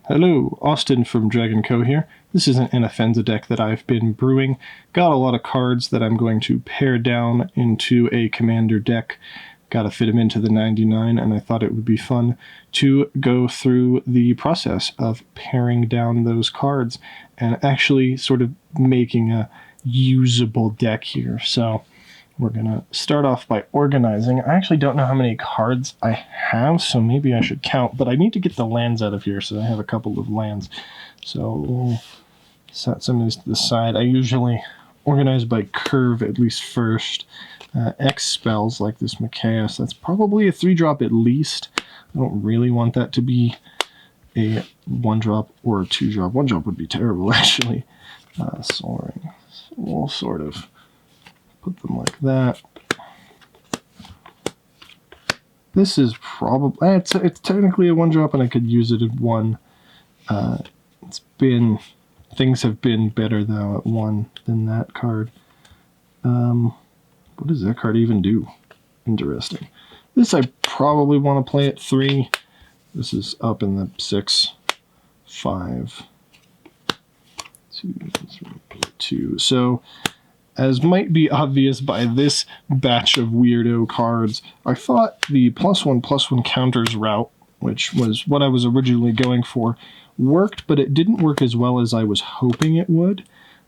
Hello, Austin from Dragon Co. here. This is an Anafenza deck that I've been brewing. Got a lot of cards that I'm going to pare down into a commander deck. Got to fit them into the 99, and I thought it would be fun to go through the process of paring down those cards and actually sort of making a usable deck here. So we're going to start off by organizing. I actually don't know how many cards I have, so maybe I should count, but I need to get the lands out of here, so I have a couple of lands. So we'll set some of these to the side. I usually organize by curve at least first. X spells like this Machias, that's probably a 3-drop at least. I don't really want that to be a 1-drop or a 2-drop. 1-drop would be terrible, actually. Soaring. So we'll sort of put them like that. This is probably, it's technically a 1-drop, and I could use it at 1. Things have been better though at 1 than that card. What does that card even do? Interesting. This I probably want to play at 3. This is up in the 6, 5, 2, 3, 2. So, as might be obvious by this batch of weirdo cards, I thought the +1/+1 counters route, which was what I was originally going for, worked, but it didn't work as well as I was hoping it would.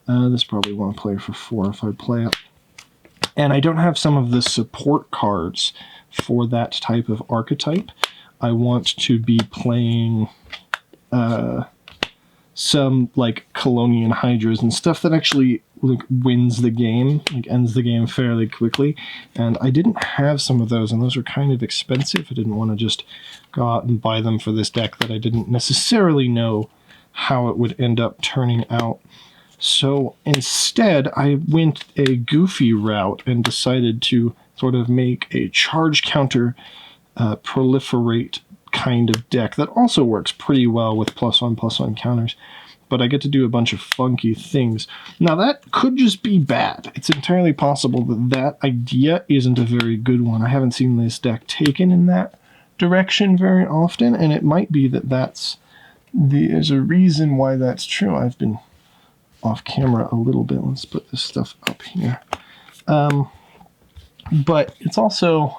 This probably want to play for 4 if I play it. And I don't have some of the support cards for that type of archetype. I want to be playing some like Colonian Hydras and stuff that actually like wins the game, like ends the game fairly quickly. And I didn't have some of those, and those were kind of expensive. I didn't want to just go out and buy them for this deck that I didn't necessarily know how it would end up turning out. So instead, I went a goofy route and decided to sort of make a charge counter proliferate kind of deck that also works pretty well with +1/+1 counters, but I get to do a bunch of funky things. Now that could just be bad. It's entirely possible that that idea isn't a very good one. I haven't seen this deck taken in that direction very often, and it might be that there's a reason why that's true. I've been off camera a little bit. Let's put this stuff up here. But it's also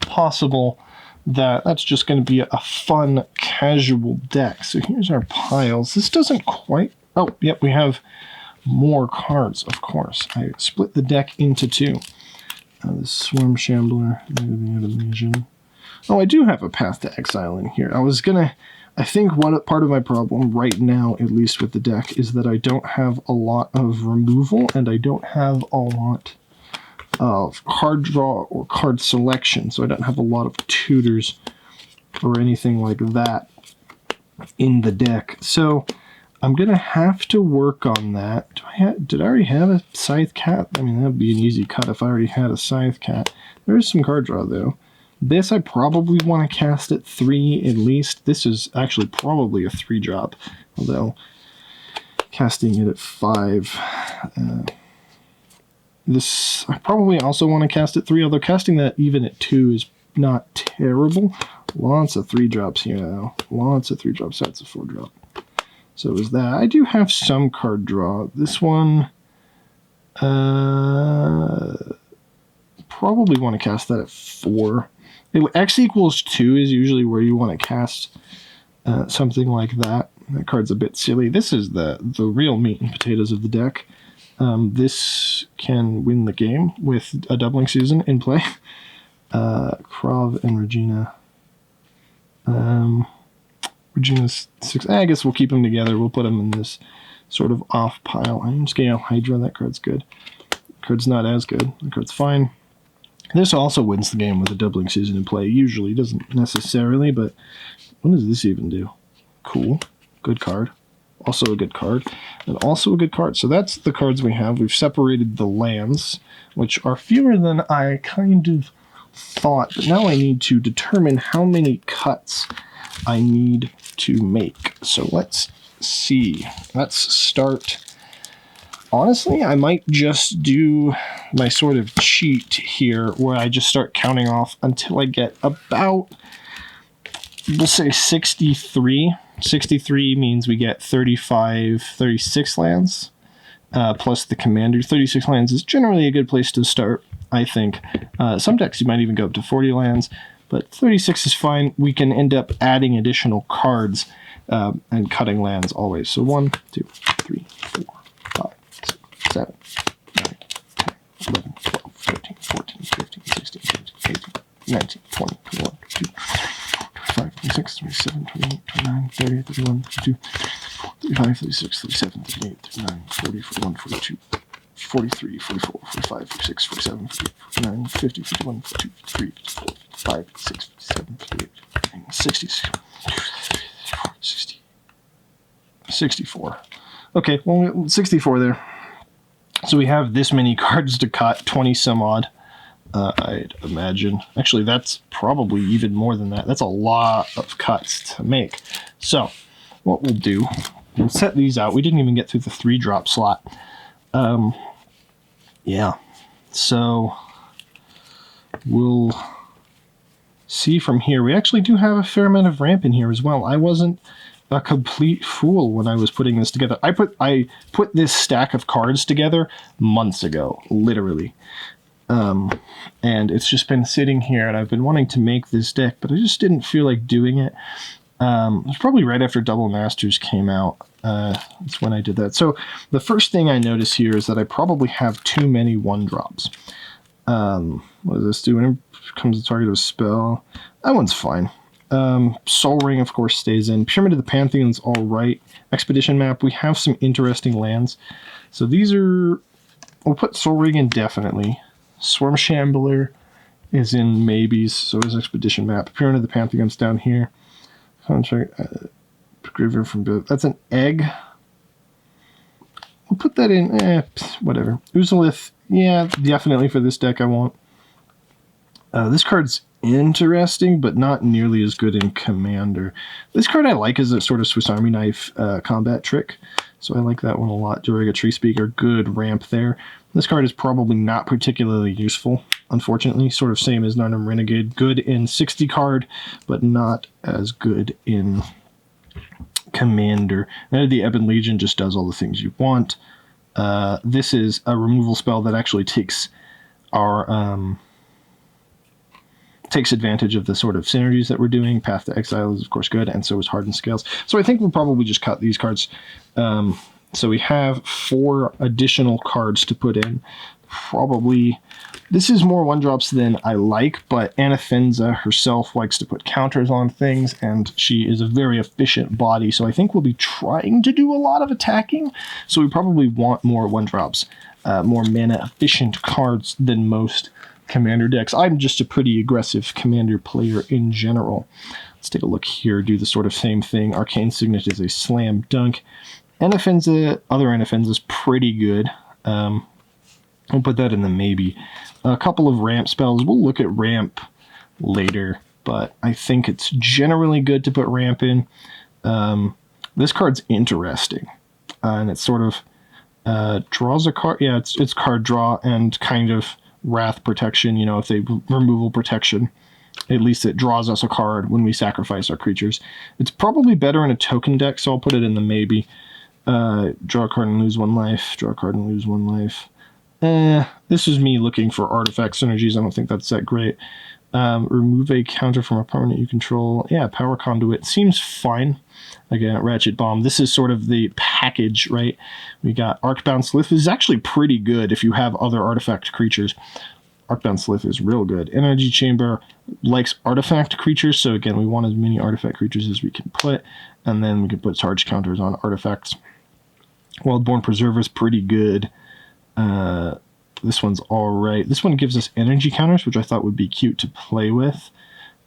possible that that's just going to be a fun, casual deck. So here's our piles. This doesn't quite... Oh, yep, we have more cards, of course. I split the deck into 2. The Swarm Shambler, the Animation. Oh, I do have a Path to Exile in here. I think what part of my problem right now, at least with the deck, is that I don't have a lot of removal, and I don't have a lot of card draw or card selection, so I don't have a lot of tutors or anything like that in the deck. So I'm going to have to work on that. Did I already have a Scythe Cat? I mean, that would be an easy cut if I already had a Scythe Cat. There is some card draw, though. This I probably want to cast at 3 at least. This is actually probably a 3-drop, although casting it at 5. This I probably also want to cast at 3, although casting that even at 2 is not terrible. Lots of 3-drops here, though. Lots of 3-drops. That's a 4-drop. So is that. I do have some card draw. This one, probably want to cast that at 4. X equals 2 is usually where you want to cast something like that. That card's a bit silly. This is the real meat and potatoes of the deck. This can win the game with a doubling season in play. Krav and Regina. Regina's 6. I guess we'll keep them together. We'll put them in this sort of off pile. Iron Scale Hydra, that card's good. That card's not as good. That card's fine. This also wins the game with a doubling season in play. Usually doesn't necessarily, but what does this even do? Cool. Good card. Also a good card. And also a good card. So that's the cards we have. We've separated the lands, which are fewer than I kind of thought. But now I need to determine how many cuts I need to make. So let's see. Let's start. Honestly, I might just do my sort of cheat here where I just start counting off until I get about, we'll say 63 63 means we get 36 lands, plus the commander. 36 lands is generally a good place to start, I think. Some decks you might even go up to 40 lands, but 36 is fine. We can end up adding additional cards and cutting lands always. So 1, 2, 3, 4, 5, 6, 7, 9, 10, 11, 12, 13, 14, 15, 16, 17, 18, 19, 20, 21, 22, 25, 26, 27, 28, 29, 30, 31, 32, 35, 36, 37, 38, 39, 40, 41, 42, 43, 44, 45, 46, 47, 48, 49, 50, 51, 52, 53, 54, 55, 56, 57, 58, 60, 60, 64. Okay, well, 64 there. So we have this many cards to cut, 20 some odd, I'd imagine. Actually, that's probably even more than that. That's a lot of cuts to make. So what we'll do, we'll set these out. We didn't even get through the 3-drop slot. Yeah, so we'll see from here. We actually do have a fair amount of ramp in here as well. I wasn't a complete fool when I was putting this together. I put this stack of cards together months ago, literally. And it's just been sitting here, and I've been wanting to make this deck, but I just didn't feel like doing it. It was probably right after Double Masters came out. That's when I did that. So the first thing I notice here is that I probably have too many 1-drops. What does this do? When it comes to target of a spell, that one's fine. Soul Ring, of course, stays in. Pyramid of the Pantheon's all right. Expedition Map, we have some interesting lands. So these are... We'll put Soul Ring in definitely. Swarm Shambler is in maybes, so is Expedition Map. Pyramid of the Pantheon's down here. Contract, Graveyard from both. That's an egg. We'll put that in, whatever. Uzalith, yeah, definitely for this deck I want. This card's interesting, but not nearly as good in Commander. This card I like as a sort of Swiss Army knife combat trick, so I like that one a lot. Doriga Tree Speaker, good ramp there. This card is probably not particularly useful, unfortunately. Sort of same as Narnum Renegade. Good in 60 card, but not as good in Commander. The Ebon Legion just does all the things you want. This is a removal spell that actually takes our... takes advantage of the sort of synergies that we're doing. Path to Exile is, of course, good, and so is Hardened Scales. So I think we'll probably just cut these cards. So we have 4 additional cards to put in. Probably, this is more 1-drops than I like, but Anafenza herself likes to put counters on things, and she is a very efficient body, so I think we'll be trying to do a lot of attacking, so we probably want more 1-drops, more mana-efficient cards than most Commander decks. I'm just a pretty aggressive Commander player in general. Let's take a look here, do the sort of same thing. Arcane Signet is a slam dunk. Anafenza, other Anafenza's pretty good. We'll put that in the maybe. A couple of ramp spells. We'll look at ramp later, but I think it's generally good to put ramp in. This card's interesting, and it sort of draws a card. Yeah, it's card draw and kind of wrath protection. You know, if they removal protection, at least it draws us a card when we sacrifice our creatures. It's probably better in a token deck, so I'll put it in the maybe. Draw a card and lose 1 life. Draw a card and lose 1 life. This is me looking for artifact synergies. I don't think that's that great. Remove a counter from a permanent you control. Yeah, Power Conduit seems fine. Again, Ratchet Bomb. This is sort of the package, right? We got Arcbound Slith. This is actually pretty good if you have other artifact creatures. Arcbound Slith is real good. Energy Chamber likes artifact creatures, so again, we want as many artifact creatures as we can put, and then we can put charge counters on artifacts. Wildborn Preserver is pretty good. This one's alright. This one gives us energy counters, which I thought would be cute to play with.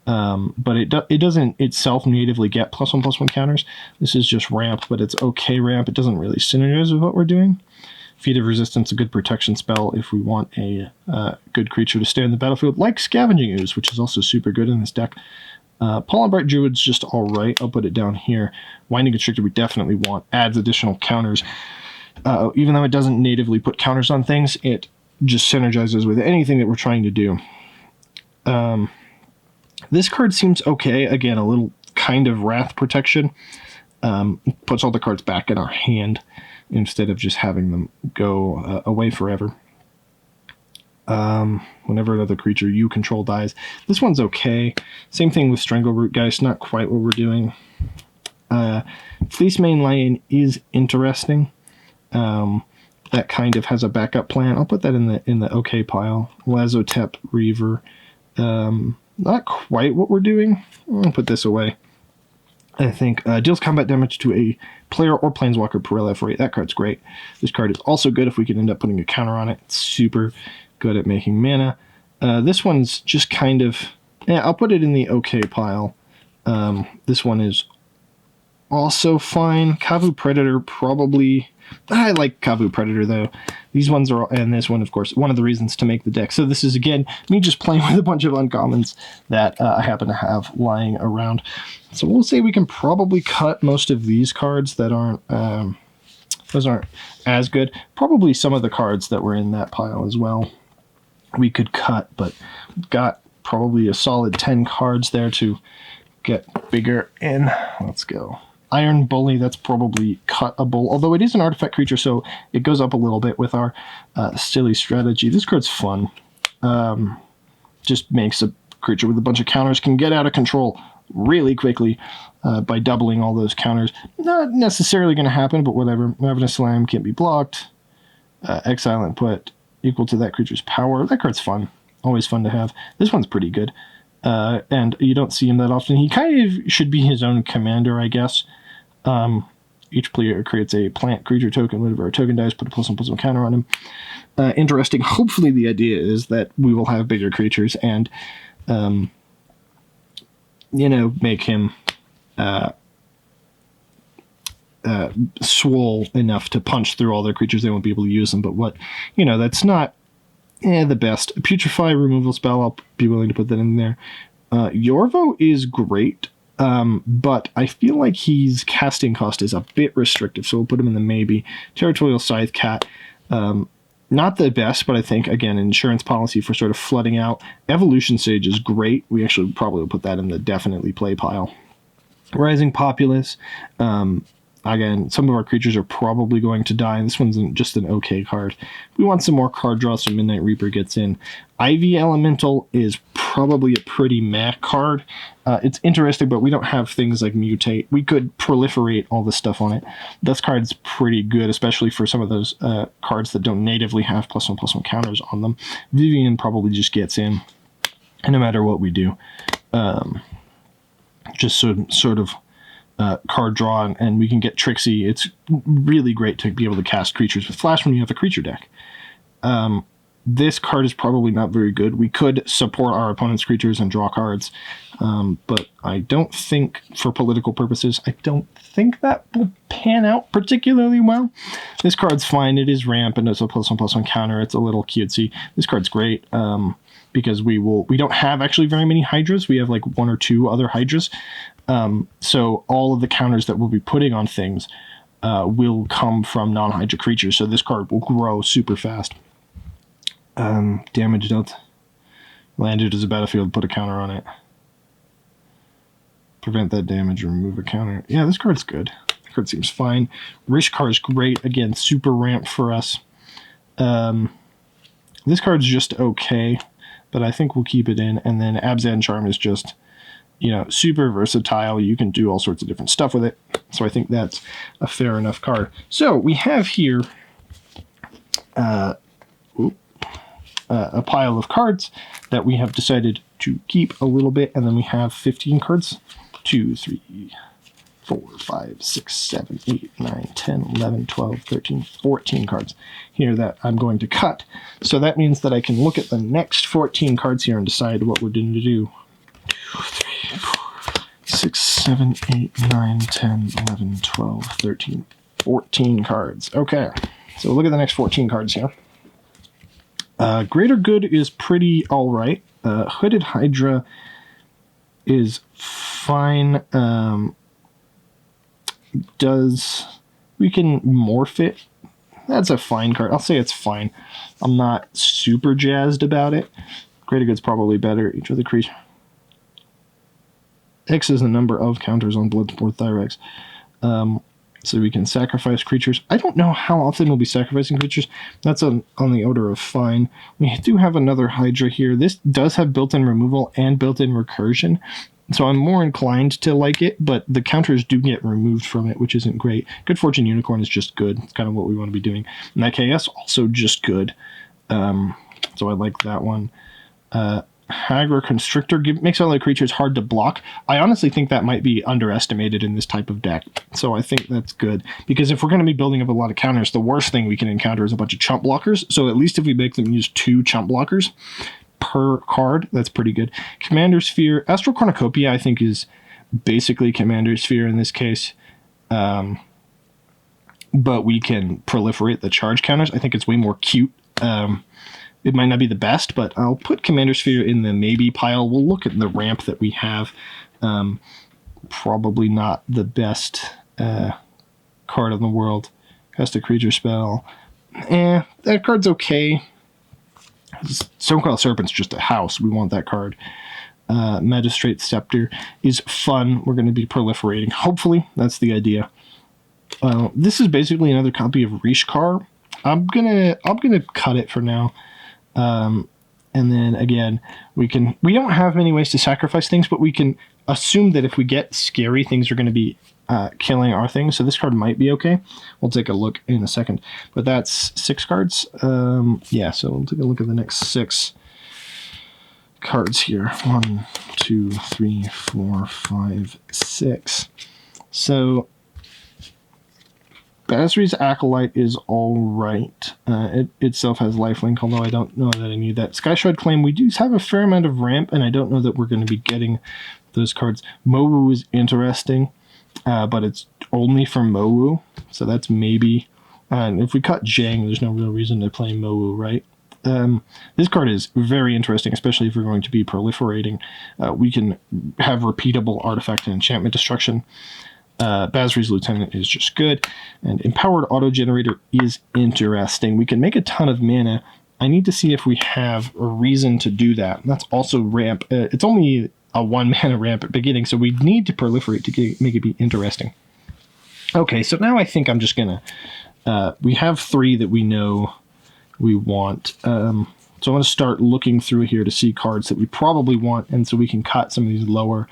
But it doesn't itself natively get +1/+1 counters. This is just ramp, but it's okay ramp. It doesn't really synergize with what we're doing. Feat of Resistance, a good protection spell if we want a good creature to stay in the battlefield, like Scavenging Ooze, which is also super good in this deck. Pollenbright Druid's just alright. I'll put it down here. Winding Constrictor we definitely want. Adds additional counters. Even though it doesn't natively put counters on things, it just synergizes with anything that we're trying to do. This card seems okay. Again, a little kind of wrath protection. puts all the cards back in our hand instead of just having them go away forever. Whenever another creature you control dies. This one's okay. Same thing with Strangleroot Geist, not quite what we're doing. Fleece Mane Lion is interesting. That kind of has a backup plan. I'll put that in the okay pile. Lazotep Reaver. Not quite what we're doing. I'll put this away. I think deals combat damage to a player or planeswalker per LF8. That card's great. This card is also good if we can end up putting a counter on it. It's super good at making mana. This one's just kind of... I'll put it in the okay pile. This one is also fine. Kavu Predator probably... I like Kavu Predator, though. These ones are... And this one, of course, one of the reasons to make the deck. So this is, again, me just playing with a bunch of uncommons that I happen to have lying around. So we'll say we can probably cut most of these cards that aren't... those aren't as good. Probably some of the cards that were in that pile as well we could cut, but we've got probably a solid 10 cards there to get bigger in. Let's go. Iron Bully, that's probably cuttable, although it is an artifact creature, so it goes up a little bit with our silly strategy. This card's fun. Just makes a creature with a bunch of counters can get out of control really quickly by doubling all those counters. Not necessarily going to happen, but whatever. Ravenous Slam can't be blocked. Exile and put equal to that creature's power. That card's fun. Always fun to have. This one's pretty good. And you don't see him that often. He kind of should be his own commander, I guess. Each player creates a plant creature token. Whenever a token dies, put a +1/+1 counter on him. Interesting. Hopefully the idea is that we will have bigger creatures and, make him swole enough to punch through all their creatures. They won't be able to use them, but that's not the best. A Putrefy removal spell, I'll be willing to put that in there. Yorvo is great, but I feel like his casting cost is a bit restrictive, so we'll put him in the maybe. Territorial Scythe Cat, not the best, but I think, again, insurance policy for sort of flooding out. Evolution Sage is great. We actually probably will put that in the definitely play pile. Rising Populace, again, some of our creatures are probably going to die, and this one's just an okay card. We want some more card draw, so Midnight Reaper gets in. Ivy Elemental is probably a pretty meh card. It's interesting, but we don't have things like Mutate. We could proliferate all this stuff on it. This card's pretty good, especially for some of those cards that don't natively have +1/+1 counters on them. Vivian probably just gets in, no matter what we do. Just sort of card draw, and we can get Trixie. It's really great to be able to cast creatures with Flash when you have a creature deck. This card is probably not very good. We could support our opponent's creatures and draw cards, but I don't think, for political purposes, I don't think that will pan out particularly well. This card's fine. It is ramp, and it's a +1/+1 counter. It's a little cutesy. This card's great because we don't have actually very many Hydras. We have like 1 or 2 other Hydras. So all of the counters that we'll be putting on things will come from non-Hydra creatures, so this card will grow super fast. Damage dealt. Landed as a battlefield, put a counter on it. Prevent that damage, remove a counter. Yeah, this card's good. This card seems fine. Rishkar is great. Again, super ramp for us. This card's just okay, but I think we'll keep it in. And then Abzan Charm is just, super versatile. You can do all sorts of different stuff with it. So I think that's a fair enough card. So we have here a pile of cards that we have decided to keep a little bit, and then we have 15 cards. 2, 3, 4, 5, 6, 7, 8, 9, 10, 11, 12, 13, 14 cards here that I'm going to cut. So that means that I can look at the next 14 cards here and decide what we're going to do. 2, 3, 4, 6, 7, 8, 9, 10, 11, 12, 13, 14 cards. Okay, so look at the next 14 cards here. Greater Good is pretty alright. Hooded Hydra is fine. We can morph it. That's a fine card. I'll say it's fine. I'm not super jazzed about it. Greater Good's probably better. Each other creature. X is the number of counters on Bloodsport Thyrex. So we can sacrifice creatures. I don't know how often we'll be sacrificing creatures. That's on the order of fine. We do have another Hydra here. This does have built-in removal and built-in recursion, so I'm more inclined to like it, but the counters do get removed from it, which isn't great. Good Fortune Unicorn is just good. It's kind of what we want to be doing. And that KS, also just good. So I like that one. Hagra Constrictor makes all the creatures hard to block. I honestly think that might be underestimated in this type of deck. So I think that's good. Because if we're going to be building up a lot of counters, the worst thing we can encounter is a bunch of chump blockers. So at least if we make them use 2 chump blockers per card, that's pretty good. Commander Sphere. Astral Cornucopia, I think, is basically Commander Sphere in this case. But we can proliferate the charge counters. I think it's way more cute. It might not be the best, but I'll put Commander Sphere in the maybe pile. We'll look at the ramp that we have. Probably not the best card in the world. Cast a creature spell. That card's okay. Stonecoil Serpent's just a house. We want that card. Magistrate Scepter is fun. We're going to be proliferating. Hopefully, that's the idea. This is basically another copy of Rishkar. I'm gonna cut it for now. And then again, we don't have many ways to sacrifice things, but we can assume that if we get scary, things are going to be killing our things. So this card might be okay. We'll take a look in a second. But that's 6 cards. Yeah, so we'll take a look at the next 6 cards here. 1, 2, 3, 4, 5, 6. So Basri's Acolyte is alright. It itself has lifelink, although I don't know that I need that. Skyshroud Claim, we do have a fair amount of ramp, and I don't know that we're going to be getting those cards. Mowu is interesting, but it's only for Mowu, so that's maybe. And if we cut Jang, there's no real reason to play Mowu, right? This card is very interesting, especially if we're going to be proliferating. We can have repeatable artifact and enchantment destruction. Basri's Lieutenant is just good, and Empowered Auto Generator is interesting. We can make a ton of mana. I need to see if we have a reason to do that. That's also ramp. It's only a 1 mana ramp at beginning, so we need to proliferate to make it be interesting. Okay, so now I think I'm just gonna. We have 3 that we know we want. So I'm going to start looking through here to see cards that we probably want, and so we can cut some of these lower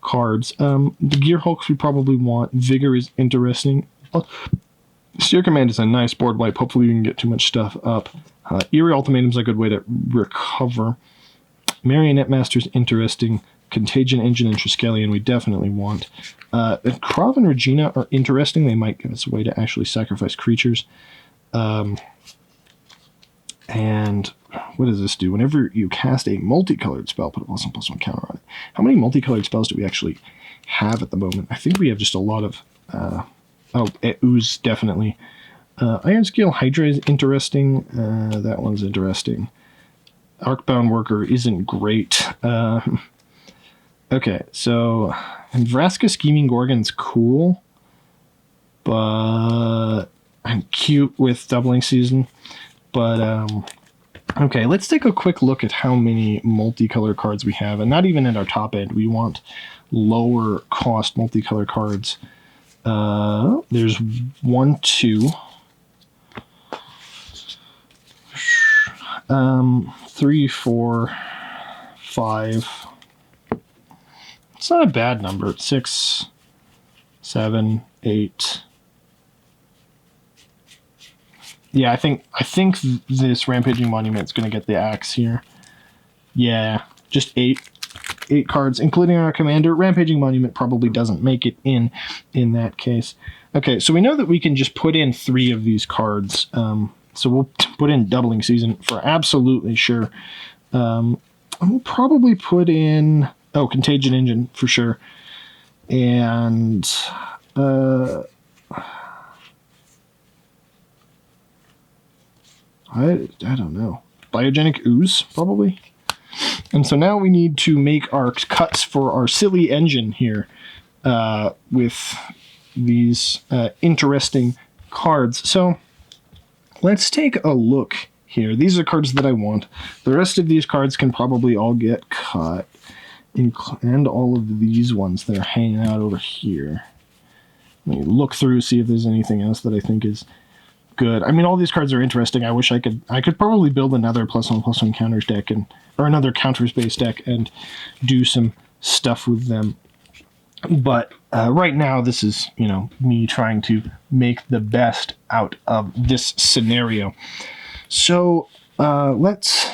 cards. The Gear Hulks we probably want. Vigor is interesting. Steer Command is a nice board wipe. Hopefully we can get too much stuff up. Eerie Ultimatum is a good way to recover. Marionette Master is interesting. Contagion Engine and Triskelion we definitely want. Krav and Regina are interesting. They might give us a way to actually sacrifice creatures. And what does this do? Whenever you cast a multicolored spell, put a +1/+1 counter on it. How many multicolored spells do we actually have at the moment? I think we have just a lot of... Ooze, definitely. Iron Scale Hydra is interesting. That one's interesting. Arcbound Worker isn't great. Okay, so... And Vraska Scheming Gorgon's cool. But... And cute with Doubling Season. But, okay, let's take a quick look at how many multicolor cards we have. And not even at our top end. We want lower cost multicolor cards. There's 1, 2, 3, 4, 5. It's not a bad number. 6, 7, 8. Yeah, I think this Rampaging Monument is going to get the axe here. Yeah, just 8 cards, including our commander. Rampaging Monument probably doesn't make it in that case. Okay, so we know that we can just put in 3 of these cards. So we'll put in Doubling Season for absolutely sure. And we'll probably put in Contagion Engine for sure. And I don't know. Biogenic Ooze, probably. And so now we need to make our cuts for our silly engine here with these interesting cards. So let's take a look here. These are cards that I want. The rest of these cards can probably all get cut. And all of these ones that are hanging out over here. Let me look through, see if there's anything else that I think is good. I mean, all these cards are interesting. I wish I could probably build another +1/+1 counters deck or another counters based deck and do some stuff with them. But right now, this is, me trying to make the best out of this scenario. So let's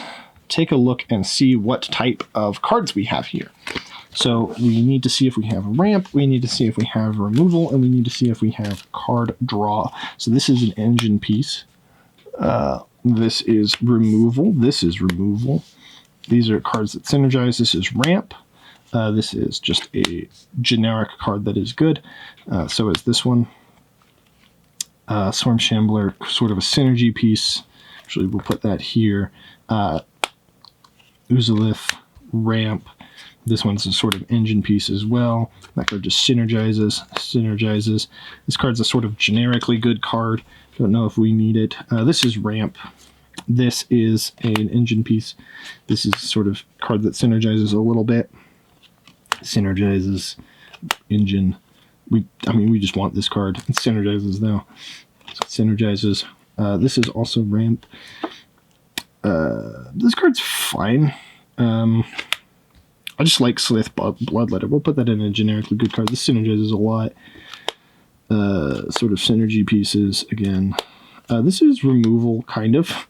take a look and see what type of cards we have here. So we need to see if we have ramp, we need to see if we have removal, and we need to see if we have card draw. So this is an engine piece. This is removal. This is removal. These are cards that synergize. This is ramp. This is just a generic card that is good. So is this one. Swarm Shambler, sort of a synergy piece. Actually, we'll put that here. Uzalith, ramp. This one's a sort of engine piece as well. That card just synergizes. This card's a sort of generically good card. Don't know if we need it. This is ramp. This is an engine piece. This is sort of card that synergizes a little bit. Synergizes, engine. We just want this card. It synergizes though. Synergizes. This is also ramp. This card's fine. I just like Slith Bloodletter. We'll put that in a generically good card. This synergizes a lot. Sort of synergy pieces again. This is removal, kind of.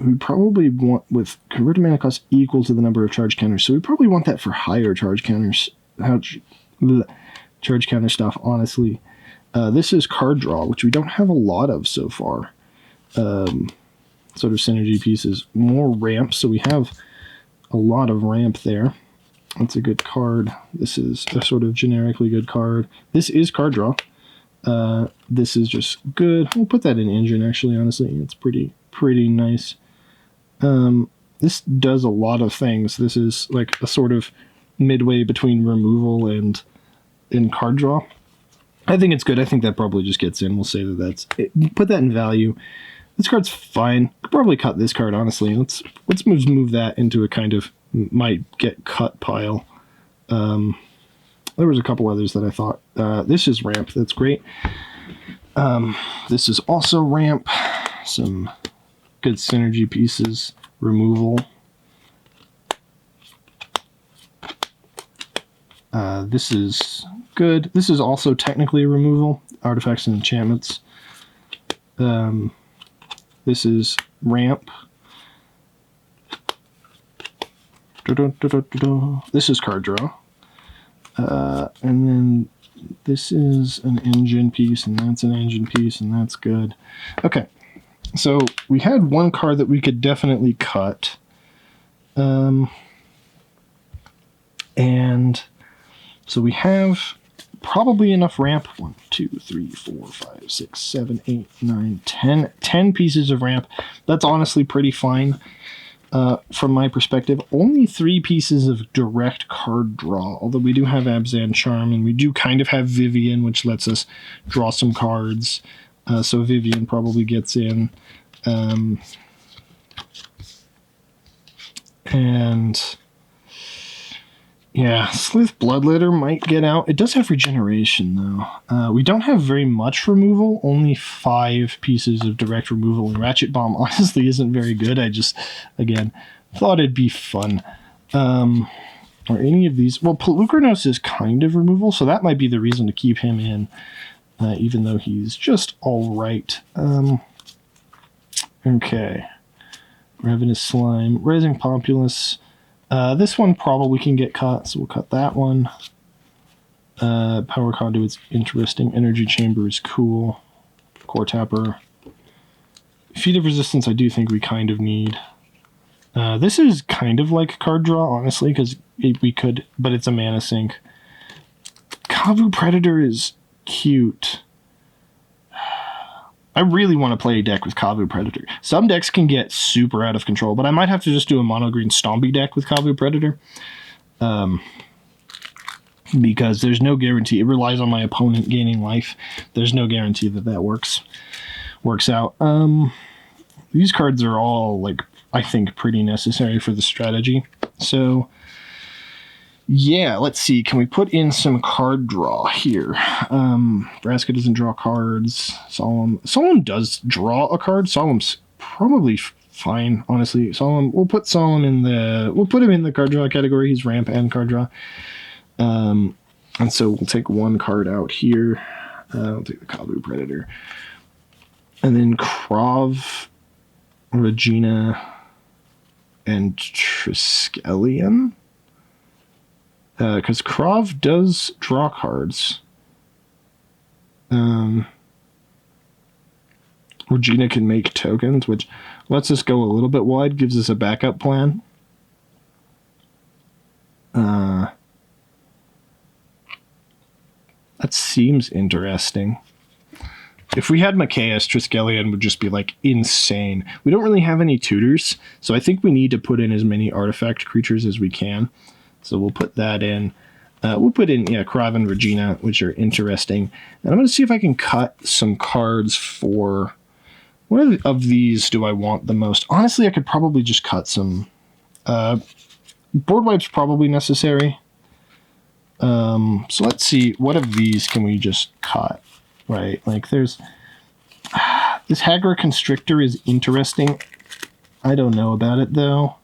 We probably want with converted mana cost equal to the number of charge counters. So we probably want that for higher charge counters. Charge counter stuff, honestly. This is card draw, which we don't have a lot of so far. Sort of synergy pieces. More ramp, so we have a lot of ramp there. That's a good card. This is a sort of generically good card. This is card draw. This is just good. We'll put that in engine, actually, honestly. It's pretty nice. This does a lot of things. This is like a sort of midway between removal and card draw. I think it's good. I think that probably just gets in. We'll say that that's it. Put that in value. This card's fine. Could probably cut this card, honestly. Let's move that into a kind of might get cut pile. There was a couple others that I thought. This is ramp. That's great. This is also ramp. Some good synergy pieces. Removal. This is good. This is also technically a removal. Artifacts and enchantments. This is ramp. This is card draw. And then this is an engine piece, and that's an engine piece, and that's good. Okay, so we had one card that we could definitely cut. And so we have probably enough ramp. 1, 2, 3, 4, 5, 6, 7, 8, 9, 10. 10 pieces of ramp. That's honestly pretty fine from my perspective. Only 3 pieces of direct card draw, although we do have Abzan Charm, and we do kind of have Vivian, which lets us draw some cards. So Vivian probably gets in. And yeah, Slith Bloodletter might get out. It does have regeneration, though. We don't have very much removal, only 5 pieces of direct removal, and Ratchet Bomb honestly isn't very good. I just, again, thought it'd be fun. Or any of these. Well, Pelucranos is kind of removal, so that might be the reason to keep him in, even though he's just alright. Okay. Ravenous Slime. Rising Populace. This one probably can get cut, so we'll cut that one. Power Conduit's interesting. Energy Chamber is cool. Core Tapper. Feat of Resistance I do think we kind of need. This is kind of like card draw, honestly, because we could, but it's a mana sink. Kavu Predator is cute. I really want to play a deck with Kavu Predator. Some decks can get super out of control, but I might have to just do a mono-green Stompy deck with Kavu Predator. Because there's no guarantee. It relies on my opponent gaining life. There's no guarantee that that works out. These cards are all, like, I think pretty necessary for the strategy. So, Yeah, let's see. Can we put in some card draw here? Braska doesn't draw cards. Solemn does draw a card. Solemn's probably fine, honestly. We'll put him in the card draw category. He's ramp and card draw. And so we'll take one card out here. I'll take the Kabu Predator. And then Krav, Regina, and Triskelion. Because Krav does draw cards. Regina can make tokens, which lets us go a little bit wide, gives us a backup plan. That seems interesting. If we had Macias, Triskelion would just be like insane. We don't really have any tutors, so I think we need to put in as many artifact creatures as we can. So we'll put that in. We'll put in, Krav and Regina, which are interesting. And I'm going to see if I can cut some cards for... What of these do I want the most? Honestly, I could probably just cut some... board wipe's probably necessary. So let's see, what of these can we just cut? Right, like there's... this Hagra Constrictor is interesting. I don't know about it, though.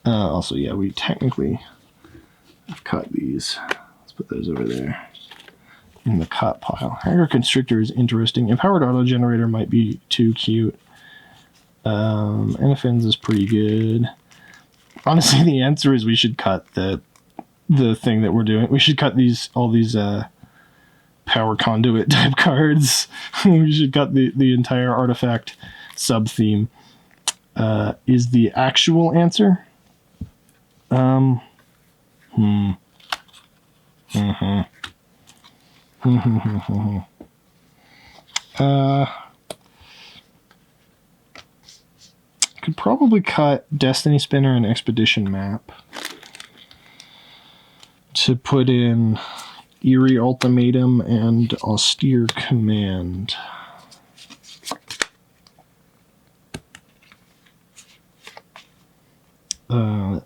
Also, yeah, we technically... I've cut these. Let's put those over there in the cut pile. Hagra Constrictor is interesting. Empowered Auto Generator might be too cute. Anafenza is pretty good. Honestly, the answer is we should cut the thing that we're doing. We should cut all these power conduit type cards. We should cut the entire artifact sub theme. Is the actual answer? Could probably cut Destiny Spinner and Expedition Map to put in Eerie Ultimatum and Austere Command.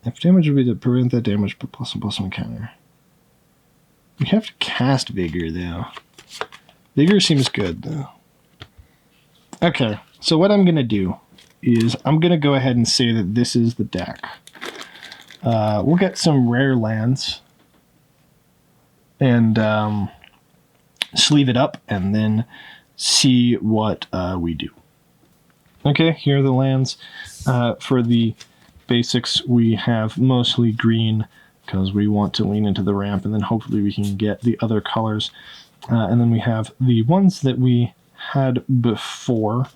If damage would be to prevent that damage, but plus and plus one counter. We have to cast Vigor, though. Vigor seems good, though. Okay, so what I'm going to do is I'm going to go ahead and say that this is the deck. We'll get some rare lands and sleeve it up and then see what we do. Okay, here are the lands. For the basics, we have mostly green because we want to lean into the ramp, and then hopefully we can get the other colors. And then we have the ones that we had before,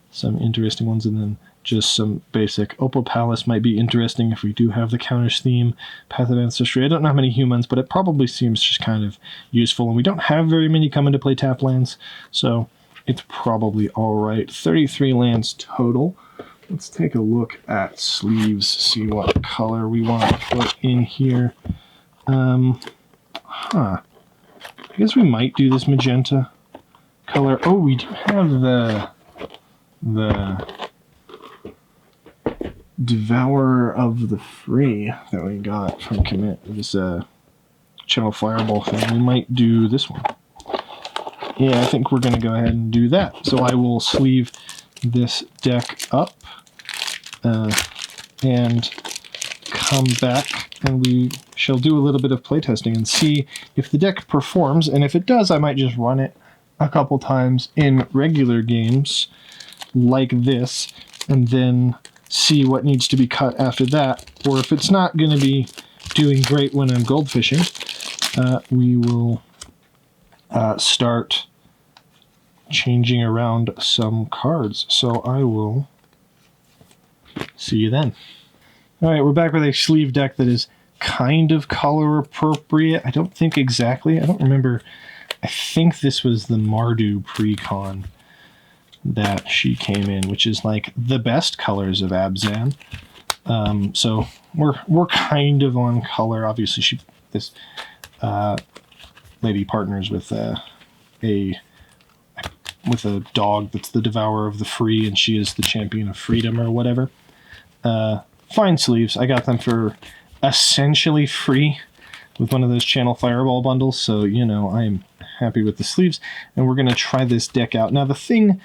some interesting ones, and then just some basic. Opal Palace might be interesting if we do have the counters theme. Path of Ancestry, I don't know how many humans, but it probably seems just kind of useful, and we don't have very many come into play tap lands, so it's probably all right. 33 lands total. Let's take a look at sleeves, see what color we want to put in here. I guess we might do this magenta color. Oh, we do have the Devourer of the Free that we got from Commit. This Channel Fireball thing. We might do this one. Yeah, I think we're going to go ahead and do that. So I will sleeve this deck up and come back, and we shall do a little bit of playtesting and see if the deck performs. And if it does, I might just run it a couple times in regular games like this, and then see what needs to be cut after that. Or if it's not going to be doing great when I'm goldfishing, we will start changing around some cards. So I will see you then. Alright, we're back with a sleeve deck that is kind of color appropriate. I don't think exactly. I don't remember. I think this was the Mardu pre-con that she came in, which is like the best colors of Abzan. So we're kind of on color. Obviously, this lady partners with a dog that's the Devourer of the Free, and she is the Champion of Freedom or whatever. Fine sleeves. I got them for essentially free. with one of those Channel Fireball bundles, so, you know, I'm happy with the sleeves, and we're going to try this deck out. Now, the thing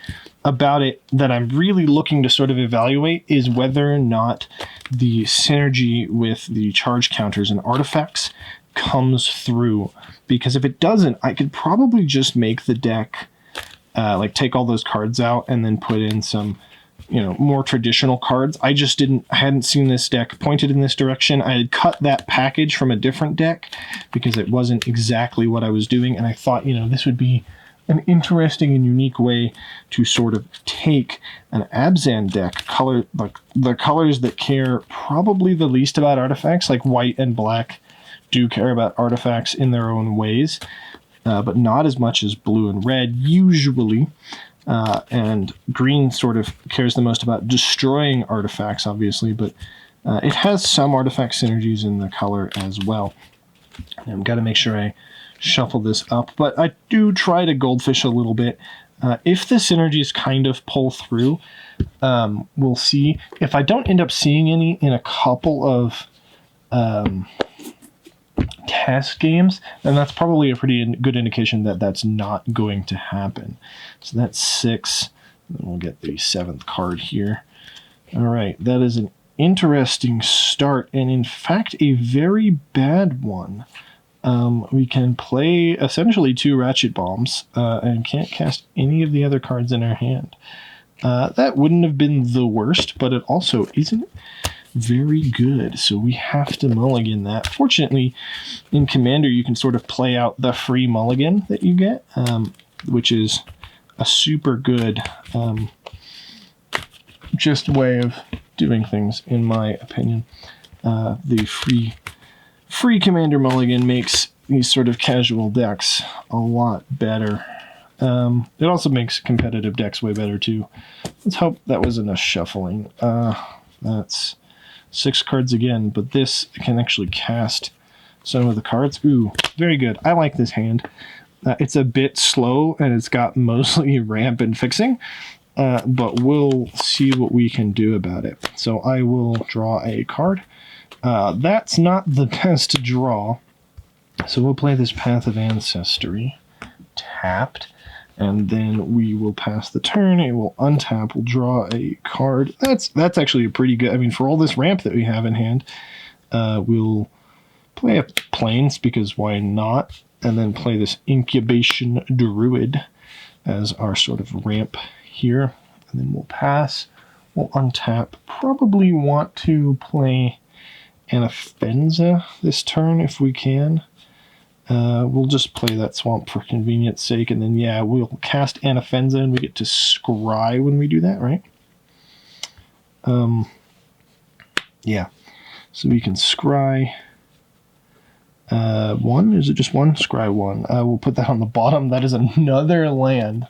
about it that I'm really looking to sort of evaluate is whether or not the synergy with the charge counters and artifacts comes through, because if it doesn't, I could probably just make the deck, like take all those cards out and then put in some, you know, more traditional cards. I hadn't seen this deck pointed in this direction. I had cut that package from a different deck because it wasn't exactly what I was doing, and I thought, you know, this would be an interesting and unique way to sort of take an Abzan deck, like the colors that care probably the least about artifacts, like white and black do care about artifacts in their own ways, but not as much as blue and red usually. And green sort of cares the most about destroying artifacts, obviously, but it has some artifact synergies in the color as well. I've got to make sure I shuffle this up, but I do try to goldfish a little bit. If the synergies kind of pull through, we'll see. If I don't end up seeing any in a couple of test games, then that's probably a pretty good indication that that's not going to happen. So that's 6. And we'll get the 7th card here. All right, that is an interesting start, and in fact, a very bad one. We can play essentially 2 Ratchet Bombs and can't cast any of the other cards in our hand. That wouldn't have been the worst, but it also isn't very good, so we have to mulligan that. Fortunately, in Commander, you can sort of play out the free mulligan that you get, which is a super good just way of doing things, in my opinion. The free Commander mulligan makes these sort of casual decks a lot better. It also makes competitive decks way better, too. Let's hope that wasn't a shuffling. That's 6 cards again, but this can actually cast some of the cards. Ooh, very good. I like this hand. It's a bit slow, and it's got mostly ramp and fixing, but we'll see what we can do about it. So I will draw a card. That's not the best draw, so we'll play this Path of Ancestry tapped, and then we will pass the turn. It will untap. We'll draw a card. That's actually a pretty good. I mean, for all this ramp that we have in hand, we'll play a Plains, because why not? And then play this Incubation Druid as our sort of ramp here. And then we'll pass. We'll untap. Probably want to play Anafenza this turn if we can. We'll just play that swamp for convenience sake, and then, yeah, we'll cast Anafenza, and we get to scry when we do that, right? Yeah. So we can scry 1. Is it just 1? Scry 1. We'll put that on the bottom. That is another land.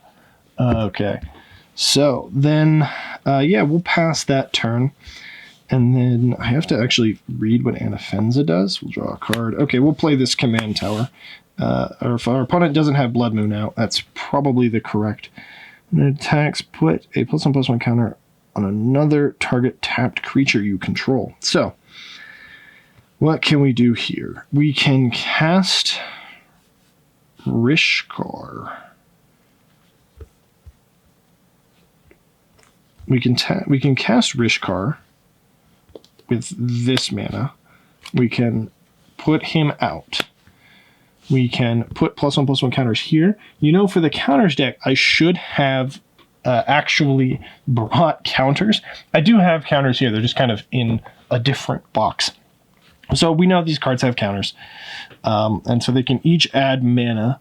Okay. So then, yeah, we'll pass that turn. And then I have to actually read what Anafenza does. We'll draw a card. Okay, we'll play this Command Tower. Or if our opponent doesn't have Blood Moon out, that's probably the correct. And it attacks, put a +1/+1 counter on another target tapped creature you control. So, what can we do here? We can cast Rishkar. We can cast Rishkar with this mana. We can put him out. We can put +1/+1 counters here. You know, for the counters deck, I should have actually brought counters. I do have counters here. They're just kind of in a different box. So we know these cards have counters. And so they can each add mana.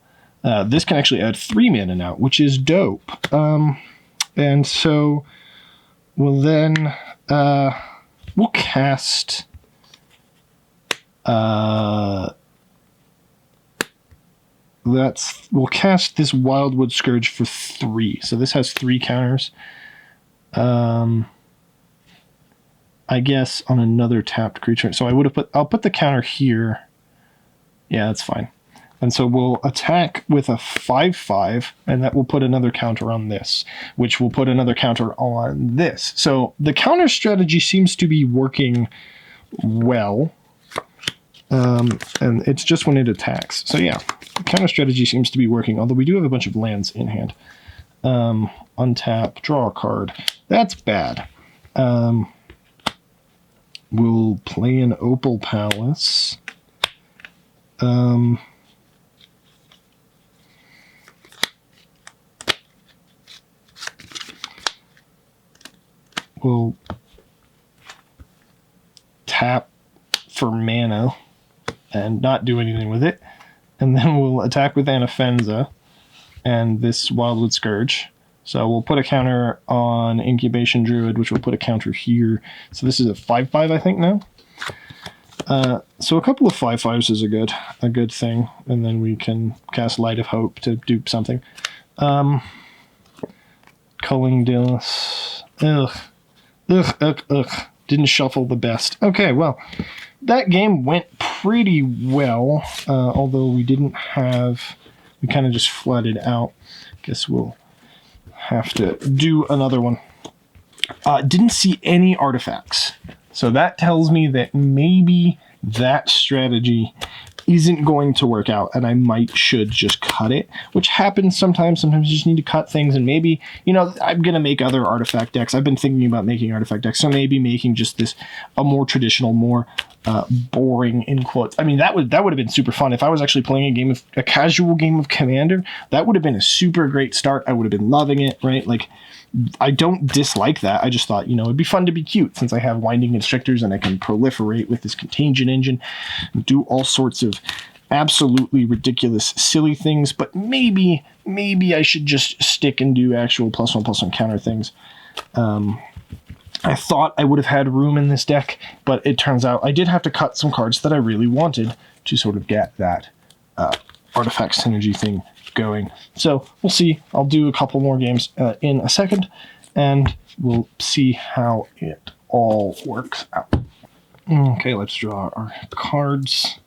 This can actually add 3 mana now, which is dope. And so we'll then... we'll cast... we'll cast this Wildwood Scourge for 3. So this has 3 counters. I guess on another tapped creature. So I'll put the counter here. Yeah, that's fine. And so we'll attack with a 5/5, and that will put another counter on this, which will put another counter on this. So the counter strategy seems to be working well. And it's just when it attacks. So yeah, counter strategy seems to be working, although we do have a bunch of lands in hand. Untap, draw a card. That's bad. We'll play an Opal Palace. We'll tap for mana and not do anything with it. And then we'll attack with Anafenza and this Wildwood Scourge. So we'll put a counter on Incubation Druid, which will put a counter here. So this is a 5/5, I think, now. So a couple of 5/5s is a good thing. And then we can cast Light of Hope to do something. Culling Dillis. Ugh. Didn't shuffle the best. Okay, well, that game went pretty well, although we didn't have... We kind of just flooded out. Guess we'll have to do another one. Didn't see any artifacts. So that tells me that maybe that strategy isn't going to work out, and I should just cut it, which happens sometimes. Sometimes you just need to cut things, and maybe, I'm going to make other artifact decks. I've been thinking about making artifact decks, so maybe making just a more traditional, more boring, in quotes. I mean, that would have been super fun. If I was actually playing a casual game of Commander, that would have been a super great start. I would have been loving it, right? Like, I don't dislike that. I just thought, it'd be fun to be cute since I have Winding Constrictors and I can proliferate with this Contagion engine and do all sorts of absolutely ridiculous, silly things. But maybe I should just stick and do actual +1/+1 counter things. I thought I would have had room in this deck, but it turns out I did have to cut some cards that I really wanted to sort of get that artifact synergy thing going. So we'll see. I'll do a couple more games in a second, and we'll see how it all works out. Okay, let's draw our cards.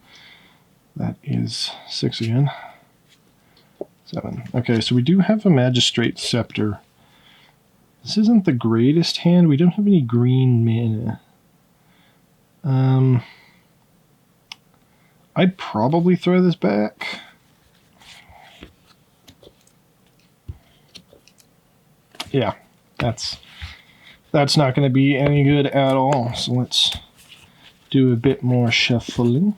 That is 6 again. 7. Okay, so we do have a Magistrate Scepter. This isn't the greatest hand. We don't have any green mana. I'd probably throw this back. Yeah, that's not going to be any good at all. So let's do a bit more shuffling.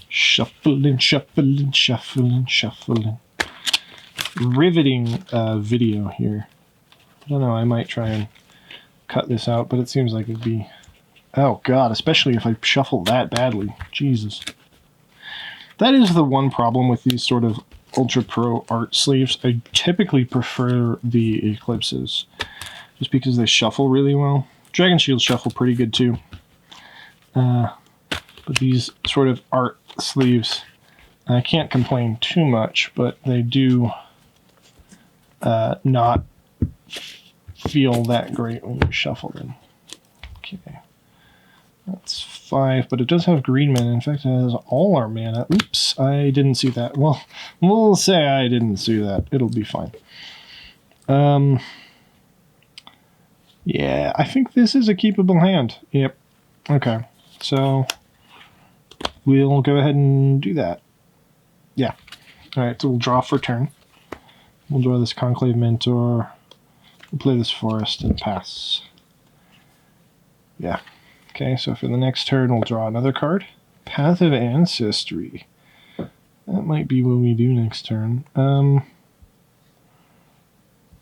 Shuffling. Riveting video here. I don't know, I might try and cut this out, but it seems like it'd be... Oh god, especially if I shuffle that badly. Jesus. That is the one problem with these sort of Ultra Pro art sleeves. I typically prefer the Eclipses, just because they shuffle really well. Dragon Shields shuffle pretty good too. But these sort of art sleeves, I can't complain too much, but they do not feel that great when you shuffle them. Okay. That's 5, but it does have green mana. In fact, it has all our mana. Oops, I didn't see that. Well, we'll say I didn't see that. It'll be fine. Yeah, I think this is a keepable hand. Yep. Okay, so we'll go ahead and do that. Yeah. Alright, so we'll draw for turn. We'll draw this Conclave Mentor. We'll play this Forest and pass. Yeah. Okay, so for the next turn, we'll draw another card. Path of Ancestry. That might be what we do next turn.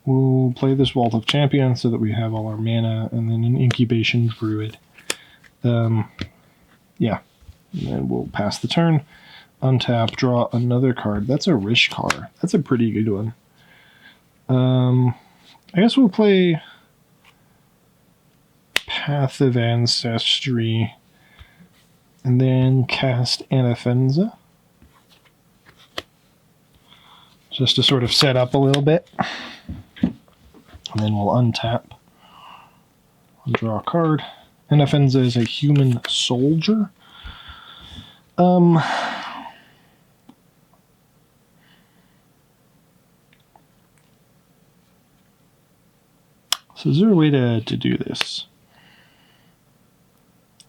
We'll play this Vault of Champions so that we have all our mana, and then an Incubation Druid. Yeah. And then we'll pass the turn. Untap, draw another card. That's a Rishkar. That's a pretty good one. I guess we'll play Path of Ancestry and then cast Anafenza, just to sort of set up a little bit. And then we'll untap. We'll draw a card. Anafenza is a human soldier. So is there a way to do this?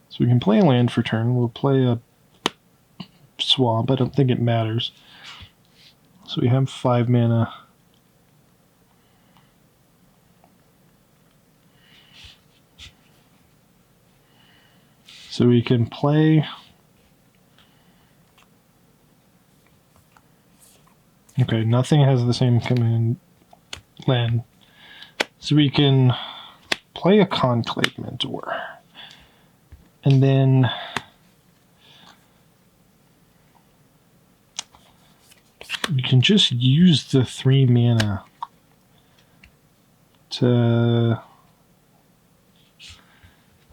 Let's So we can play a land for turn. We'll play a swamp. I don't think it matters. So we have 5 mana. So we can play... Okay, nothing has the same command land. So we can play a Conclave Mentor. And then we can just use the 3 mana to,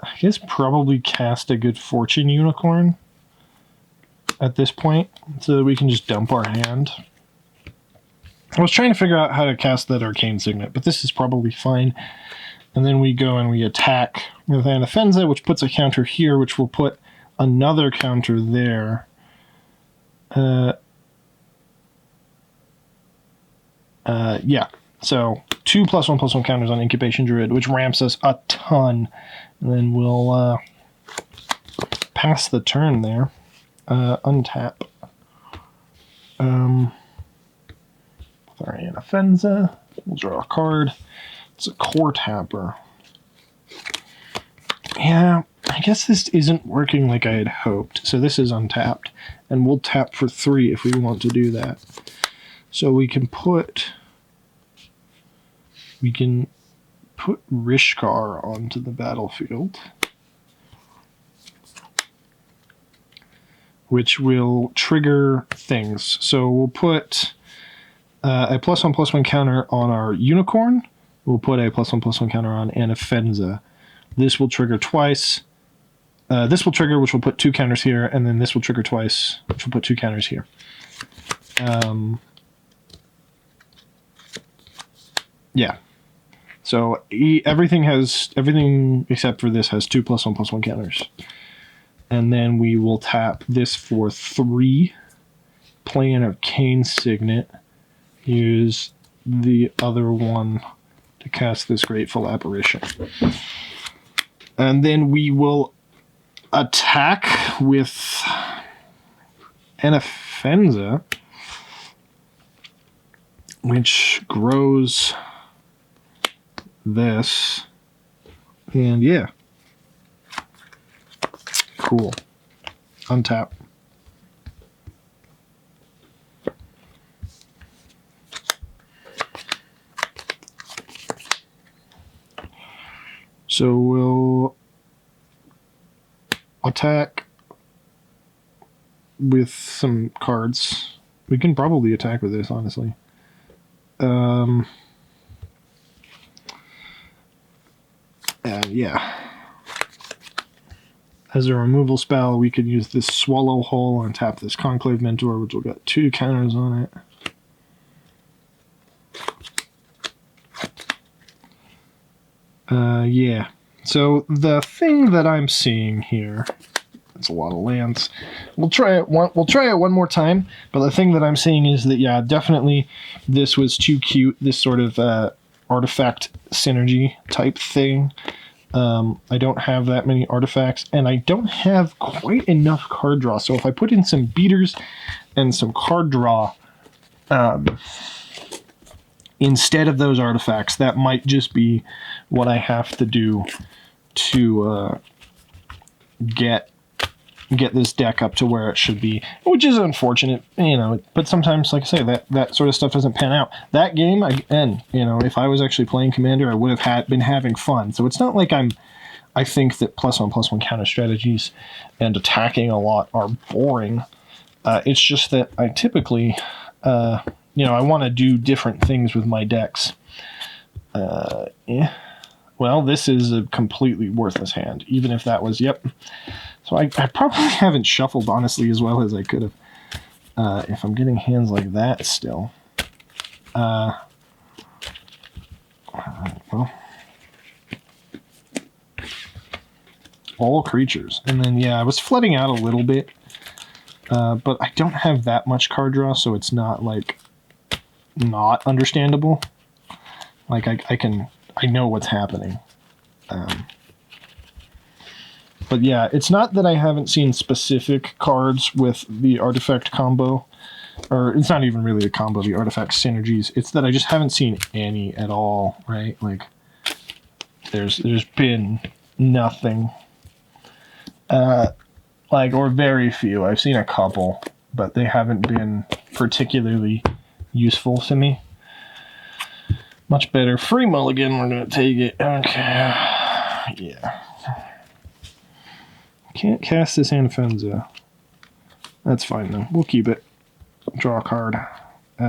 I guess, probably cast a Good Fortune Unicorn at this point, so that we can just dump our hand. I was trying to figure out how to cast that Arcane Signet, but this is probably fine. And then we go and we attack with Anafenza, which puts a counter here, which will put another counter there. Yeah, so 2 +1/+1 counters on Incubation Druid, which ramps us a ton. And then we'll pass the turn there. Untap. With our Anafenza, we'll draw a card. It's a core tapper. Yeah, I guess this isn't working like I had hoped. So this is untapped. And we'll tap for 3 if we want to do that. So we can put Rishkar onto the battlefield, which will trigger things. So we'll put a +1/+1 counter on our Unicorn. We'll put a +1/+1 counter on Anafenza. This will trigger twice. This will trigger, which will put 2 counters here, and then this will trigger twice, which will put 2 counters here. Yeah. So everything except for this has 2 +1/+1 counters. And then we will tap this for 3, play an Arcane Signet, use the other one to cast this Grateful Apparition. And then we will attack with Anafenza, which grows this. And yeah. Cool. Untap. So we'll attack with some cards. We can probably attack with this, honestly. Yeah. As a removal spell, we could use this Swallow Hole and tap this Conclave Mentor, which will get 2 counters on it. Yeah. So the thing that I'm seeing here, it's a lot of lands. We'll try it one more time, but the thing that I'm seeing is that, yeah, definitely this was too cute, this sort of artifact synergy type thing. I don't have that many artifacts, and I don't have quite enough card draw. So if I put in some beaters and some card draw instead of those artifacts, that might just be what I have to do to get this deck up to where it should be, which is unfortunate, you know, but sometimes, like I say, that sort of stuff doesn't pan out. That game, again, you know, if I was actually playing Commander, I would have been having fun. So it's not like I think that +1/+1 counter strategies and attacking a lot are boring. It's just that I typically, you know, I want to do different things with my decks. Yeah. Well, this is a completely worthless hand, even if that was, yep. So I probably haven't shuffled, honestly, as well as I could have. If I'm getting hands like that still. Well. All creatures. And then, yeah, I was flooding out a little bit. But I don't have that much card draw, so it's not, like, not understandable. Like, I know what's happening. But yeah, it's not that I haven't seen specific cards with the artifact combo, or it's not even really a combo, the artifact synergies. It's that I just haven't seen any at all, right? Like, there's been nothing. Or very few. I've seen a couple, but they haven't been particularly useful to me. Much better. Free mulligan, we're going to take it. Okay. Yeah. Can't cast this Anafenza. That's fine, though. We'll keep it. Draw a card.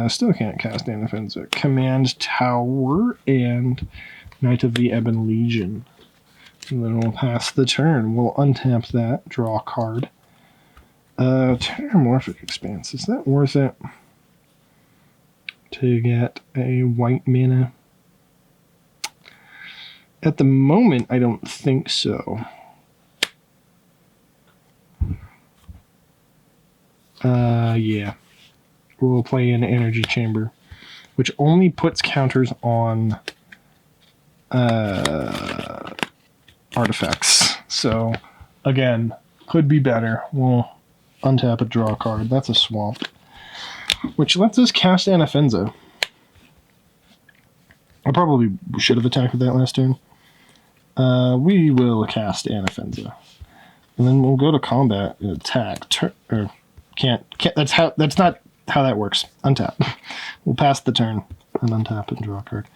Still can't cast Anafenza. Command Tower and Knight of the Ebon Legion. And then we'll pass the turn. We'll untap that. Draw a card. Terramorphic Expanse. Is that worth it? To get a white mana? At the moment, I don't think so. Yeah. We'll play an Energy Chamber, which only puts counters on artifacts. So, again, could be better. We'll untap a draw card. That's a swamp. Which lets us cast Anafenza. I probably should have attacked with that last turn. We will cast Anafenza. And then we'll go to combat and attack. Can't. That's not how that works. Untap. We'll pass the turn and untap and draw a card.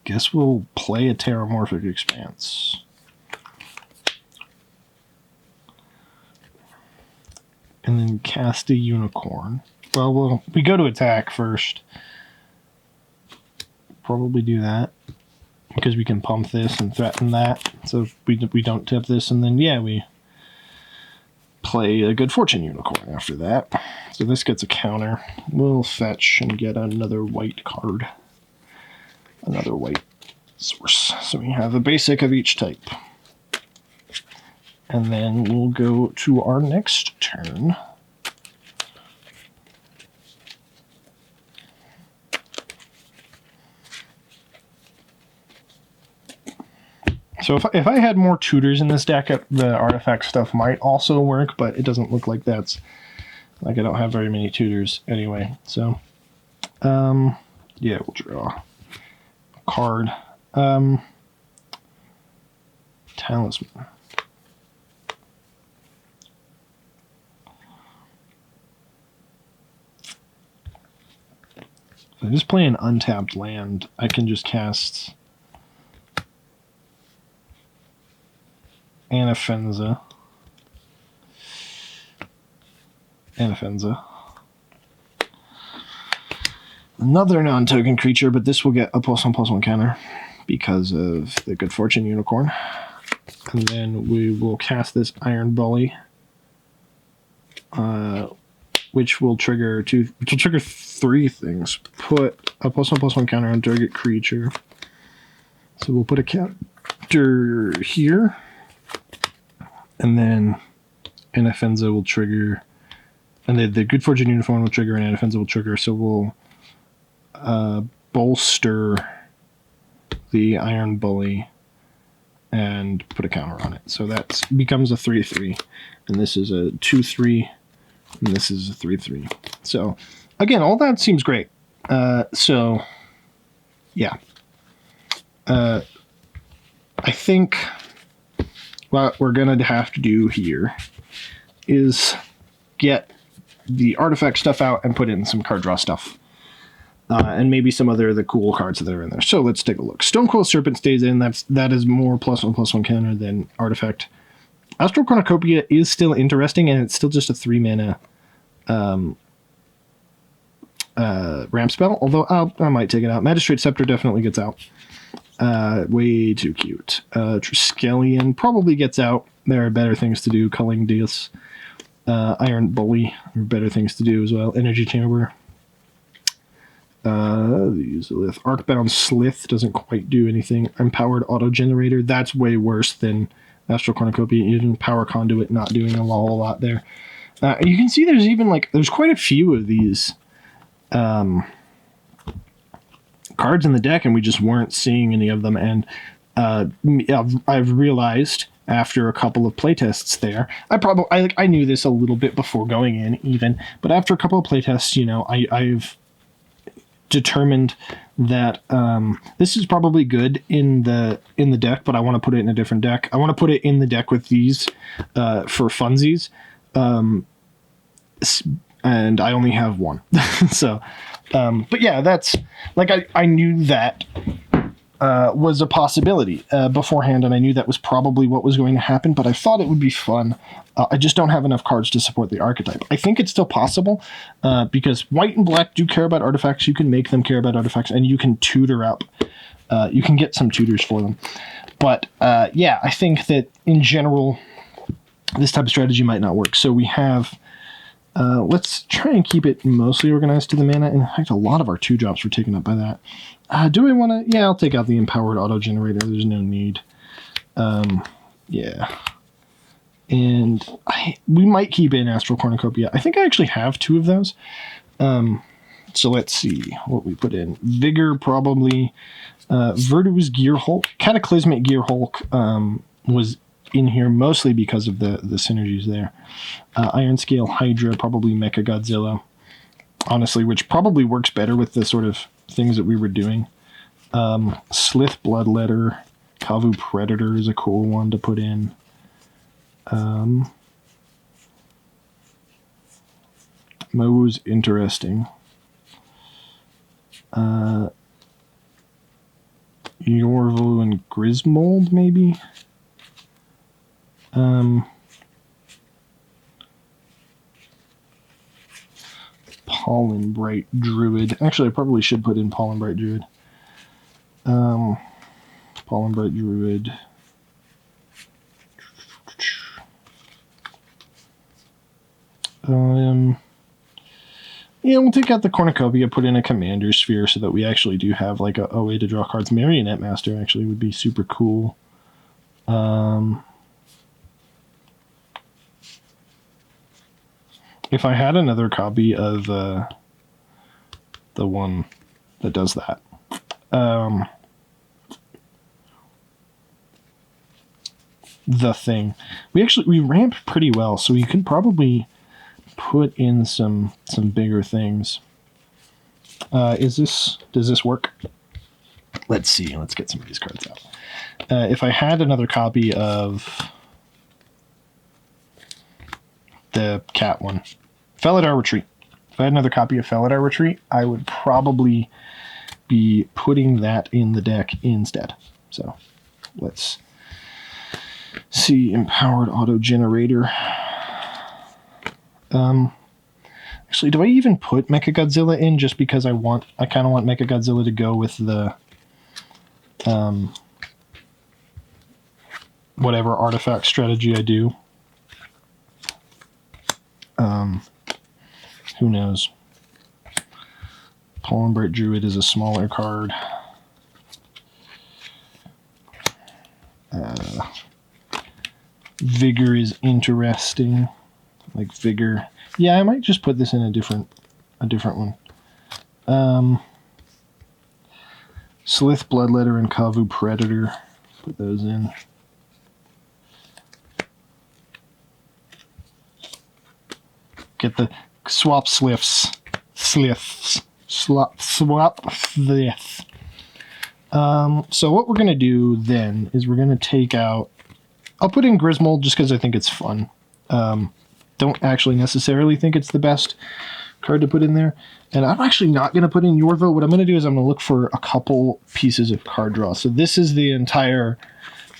Guess we'll play a Terramorphic Expanse. And then cast a Unicorn. Well, we go to attack first. Probably do that. Because we can pump this and threaten that. So we don't tip this, and then, yeah, we play a Good Fortune Unicorn after that. So this gets a counter. We'll fetch and get another white card. Another white source. So we have a basic of each type. And then we'll go to our next turn. So if I had more tutors in this deck, the artifact stuff might also work, but it doesn't look like that's... Like, I don't have very many tutors anyway. So, yeah, we'll draw a card. Talisman. If I just play an untapped land, I can just cast Anafenza. Another non-token creature, but this will get a +1/+1 counter because of the Good Fortune Unicorn. And then we will cast this Iron Bully, which will trigger three things. Put a +1/+1 counter on target creature. So we'll put a counter here, and then Anafenza will trigger, and the Good Fortune Unicorn will trigger, and Anafenza will trigger. So we'll bolster the Iron Bully and put a counter on it. So that becomes a 3/3, and this is a 2/3, and this is a 3/3. So again, all that seems great. So yeah, I think what we're gonna have to do here is get the artifact stuff out and put in some card draw stuff. And maybe some other of the cool cards that are in there. So let's take a look. Stonecoil Serpent stays in. That is more +1/+1 counter than artifact. Astral Cornucopia is still interesting, and it's still just a 3-mana ramp spell. Although I might take it out. Magistrate Scepter definitely gets out. Way too cute. Triskelion probably gets out. There are better things to do. Culling Deus. Iron Bully. There are better things to do as well. Energy Chamber. Arcbound Slith doesn't quite do anything. Empowered Auto Generator, that's way worse than Astral Cornucopia. Even Power Conduit not doing a whole lot there. You can see there's even there's quite a few of these cards in the deck, and we just weren't seeing any of them. And I've realized after a couple of playtests there, I knew this a little bit before going in even, but after a couple of playtests, you know, I've determined that this is probably good in the deck, but I want to put it in a different deck. I want to put it in the deck with these for funsies, and I only have one. So, but yeah, that's like I knew that was a possibility beforehand, and I knew that was probably what was going to happen, but I thought it would be fun. I just don't have enough cards to support the archetype. I think it's still possible because white and black do care about artifacts. You can make them care about artifacts, and you can tutor up. You can get some tutors for them. But yeah, I think that in general, this type of strategy might not work. So we have... let's try and keep it mostly organized to the mana. In fact, a lot of our 2-drops were taken up by that. Do I want to... Yeah, I'll take out the Empowered Auto-Generator. There's no need. Yeah. And we might keep in Astral Cornucopia. I think I actually have 2 of those. So let's see what we put in. Vigor, probably. Virtue's Gear Hulk. Cataclysmic Gear Hulk was in here mostly because of the synergies there. Iron Scale Hydra, probably Mecha Godzilla. Honestly, which probably works better with the sort of things that we were doing. Slith Bloodletter, Kavu Predator is a cool one to put in. Mo's interesting. Yorvo and Grismold, maybe? Pollen Bright Druid. Actually, I probably should put in Pollen Bright Druid. Pollen Bright Druid. Yeah, we'll take out the Cornucopia, put in a Commander Sphere so that we actually do have like a way to draw cards. Marionette Master actually would be super cool. If I had another copy of the one that does that. The Thing. We ramp pretty well, so you can probably put in some bigger things. Does this work? Let's see. Let's get some of these cards out. If I had another copy of the cat one, Felidar Retreat. If I had another copy of Felidar Retreat, I would probably be putting that in the deck instead. So let's see. Empowered Auto Generator. Actually, do I even put Mechagodzilla in just because I kind of want Mechagodzilla to go with the whatever artifact strategy I do? Who knows? Pollen Bright Druid is a smaller card. Vigor is interesting. Like Vigor. Yeah, I might just put this in a different one. Slith Bloodletter and Kavu Predator. Put those in. Get the swap sliths. Swap slith. So what we're going to do then is we're going to take out... I'll put in Grismold just because I think it's fun. Don't actually necessarily think it's the best card to put in there. And I'm actually not going to put in Yorvo. What I'm going to do is I'm going to look for a couple pieces of card draw. So this is the entire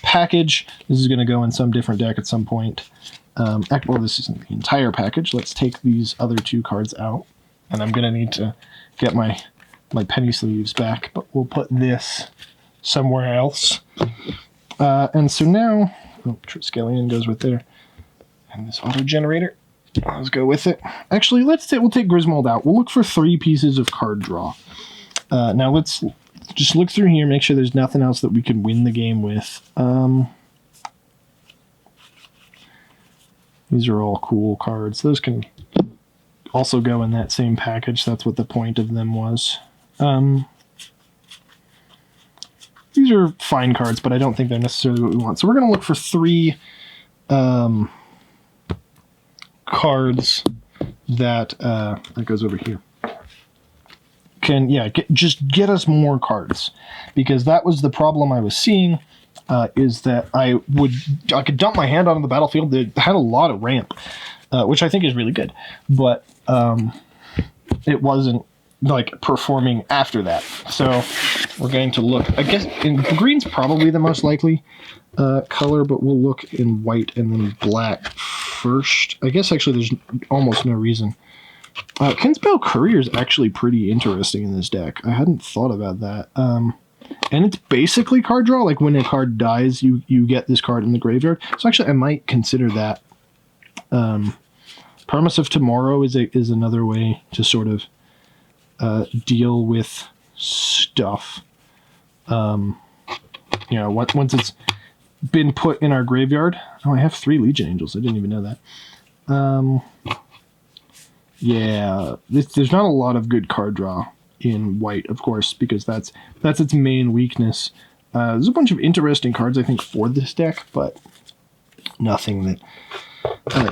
package. This is going to go in some different deck at some point. Well, this isn't the entire package. Let's take these other 2 cards out. And I'm going to need to get my penny sleeves back. But we'll put this somewhere else. And so now... Oh, Triskelion goes with there. And this auto generator, let's go with it. Actually, we'll take Grismold out. We'll look for 3 pieces of card draw. Now let's just look through here, make sure there's nothing else that we can win the game with. These are all cool cards. Those can also go in that same package. That's what the point of them was. These are fine cards, but I don't think they're necessarily what we want. So we're going to look for 3 cards that goes over here. Can, yeah, just get us more cards. Because that was the problem I was seeing, is that I could dump my hand onto the battlefield. It had a lot of ramp, which I think is really good. But it wasn't like performing after that. So we're going to look, I guess, in green's probably the most likely color, but we'll look in white and then black first. I guess actually there's almost no reason. Kinsbell Courier is actually pretty interesting in this deck. I hadn't thought about that. And it's basically card draw. Like when a card dies, you get this card in the graveyard. So actually I might consider that. Promise of Tomorrow is another way to sort of deal with stuff. You know, once it's been put in our graveyard. Oh, I have 3 Legion Angels. I didn't even know that. Yeah, there's not a lot of good card draw in white, of course, because that's its main weakness. There's a bunch of interesting cards, I think, for this deck, but nothing that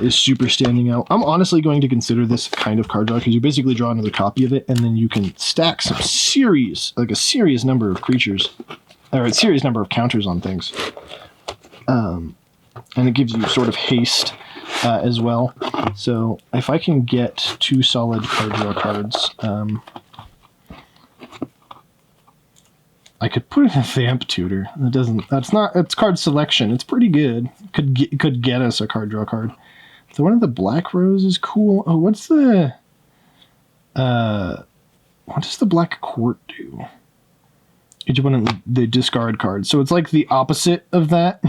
is super standing out. I'm honestly going to consider this kind of card draw because you basically draw another copy of it, and then you can stack some a serious number of creatures, or a serious number of counters on things. And it gives you sort of haste as well. So if I can get 2 solid card draw cards, I could put in a Vamp Tutor. It's card selection. It's pretty good. Could get us a card draw card. The one of the Black Rose is cool. Oh, what does the Black Court do? Each opponent, they discard cards. So it's like the opposite of that.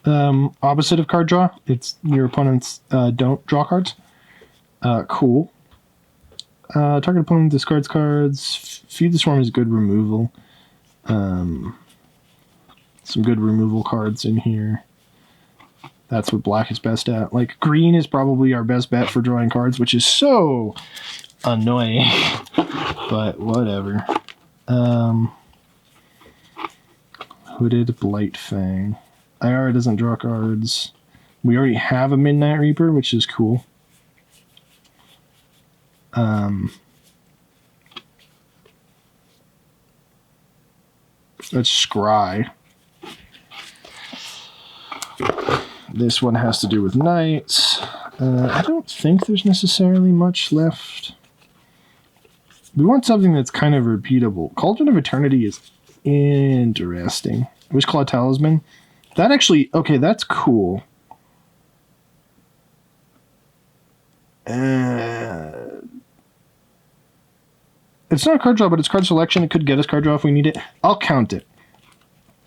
Opposite of card draw. It's your opponents don't draw cards. Cool. Target opponent discards cards. Feed the Swarm is good removal. Some good removal cards in here. That's what black is best at. Like, green is probably our best bet for drawing cards, which is so annoying. But whatever. Hooded Blightfang. IR doesn't draw cards. We already have a Midnight Reaper, which is cool. That's Scry. This one has to do with knights. I don't think there's necessarily much left. We want something that's kind of repeatable. Cauldron of Eternity is interesting. Wishclaw Talisman. That actually, okay, that's cool. It's not a card draw, but it's card selection. It could get us card draw if we need it. I'll count it.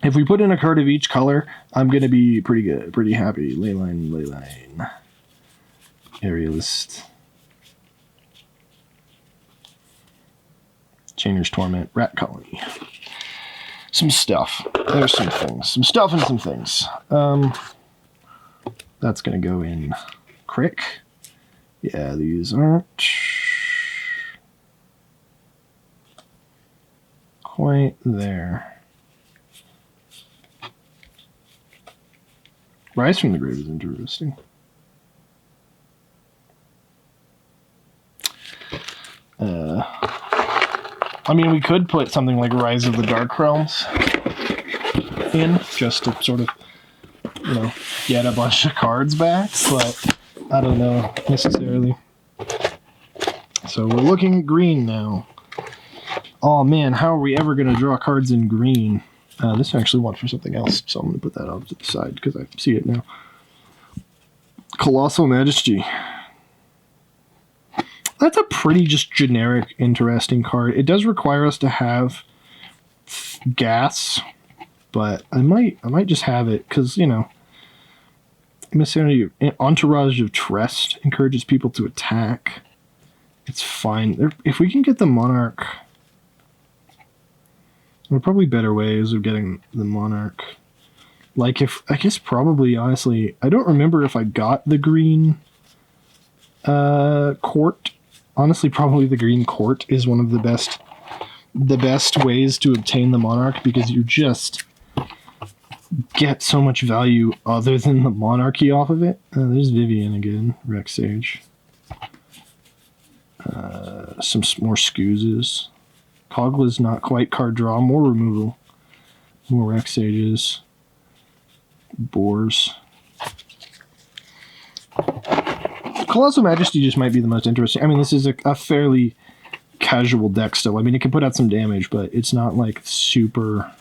If we put in a card of each color, I'm going to be pretty good, pretty happy. Leyline. Aerialist. Chainer's Torment. Rat Colony. Some stuff. There's some things. Some stuff and some things. That's going to go in Crick. Yeah, these aren't quite there. Rise from the Grave is interesting. I mean, we could put something like Rise of the Dark Realms in, just to sort of, you know, get a bunch of cards back, but I don't know necessarily. So we're looking at green now. Oh man, how are we ever going to draw cards in green? This I actually want for something else, so I'm going to put that off to the side because I see it now. Colossal Majesty. That's a pretty just generic, interesting card. It does require us to have gas, but I might just have it because, you know, Entourage of Trest encourages people to attack. It's fine. If we can get the Monarch, there are probably better ways of getting the Monarch. Like I guess probably, honestly, I don't remember if I got the green Court. Honestly, probably the green court is one of the best ways to obtain the monarch, because you just get so much value other than the monarchy off of it. There's Vivian again, Rex Sage. Some more Scoozes. Kogla's not quite card draw. More removal. More Rex Sages. Boars. Colossal Majesty just might be the most interesting. I mean, this is a fairly casual deck still. I mean, it can put out some damage, but it's not like super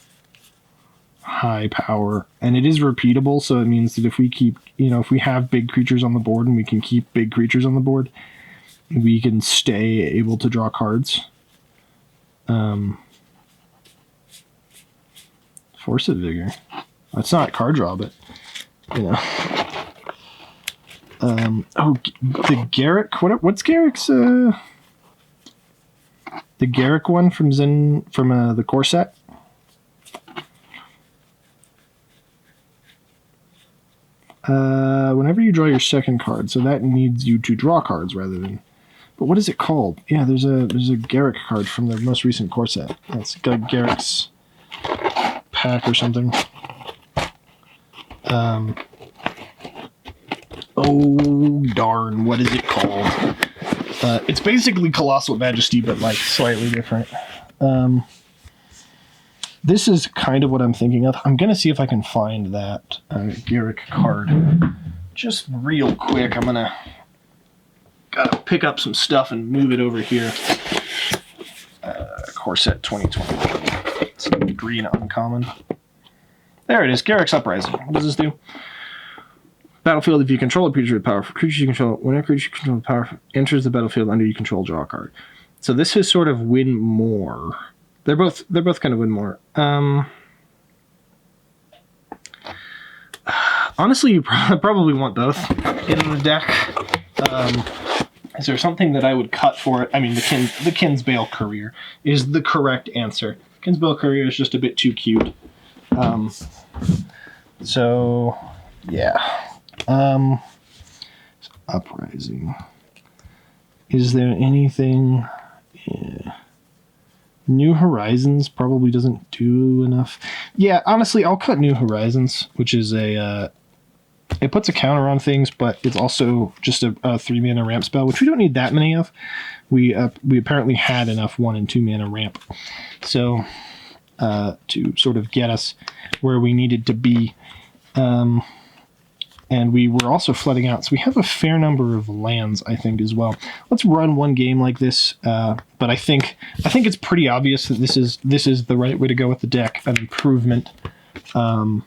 high power. And it is repeatable, so it means that if we keep, if we have big creatures on the board and we can keep big creatures on the board, we can stay able to draw cards. Force of Vigor. It's not card draw, but, the Garrick. What's Garrick's? The Garrick one from the core set. Whenever you draw your second card, so that needs you to draw cards rather than. But what is it called? Yeah, there's a Garrick card from the most recent core set. That's Garrick's pack or something. Oh darn! What is it called? It's basically Colossal Majesty, but like slightly different. This is kind of what I'm thinking of. I'm gonna see if I can find that Garrick card. Just real quick, gotta pick up some stuff and move it over here. Core set 2020. It's green uncommon. There it is. Garrick's Uprising. What does this do? Battlefield, if you control a creature with power, creatures you control, whenever creature you control with power enters the battlefield under you control, draw a card. So this is sort of win more. They're both kind of win more. Honestly, you probably want both in the deck. Is there something that I would cut for it? I mean, the Kinsbale Courier is the correct answer. Kinsbale Courier is just a bit too cute. So, yeah. Uprising. Is there anything? Yeah. New Horizons probably doesn't do enough. Yeah, honestly, I'll cut New Horizons, which is it puts a counter on things, but it's also just a 3-mana ramp spell, which we don't need that many of. We apparently had enough 1 and 2 mana ramp, so to sort of get us where we needed to be. And we were also flooding out, so we have a fair number of lands, I think, as well. Let's run one game like this, but I think it's pretty obvious that this is the right way to go with the deck, an improvement, and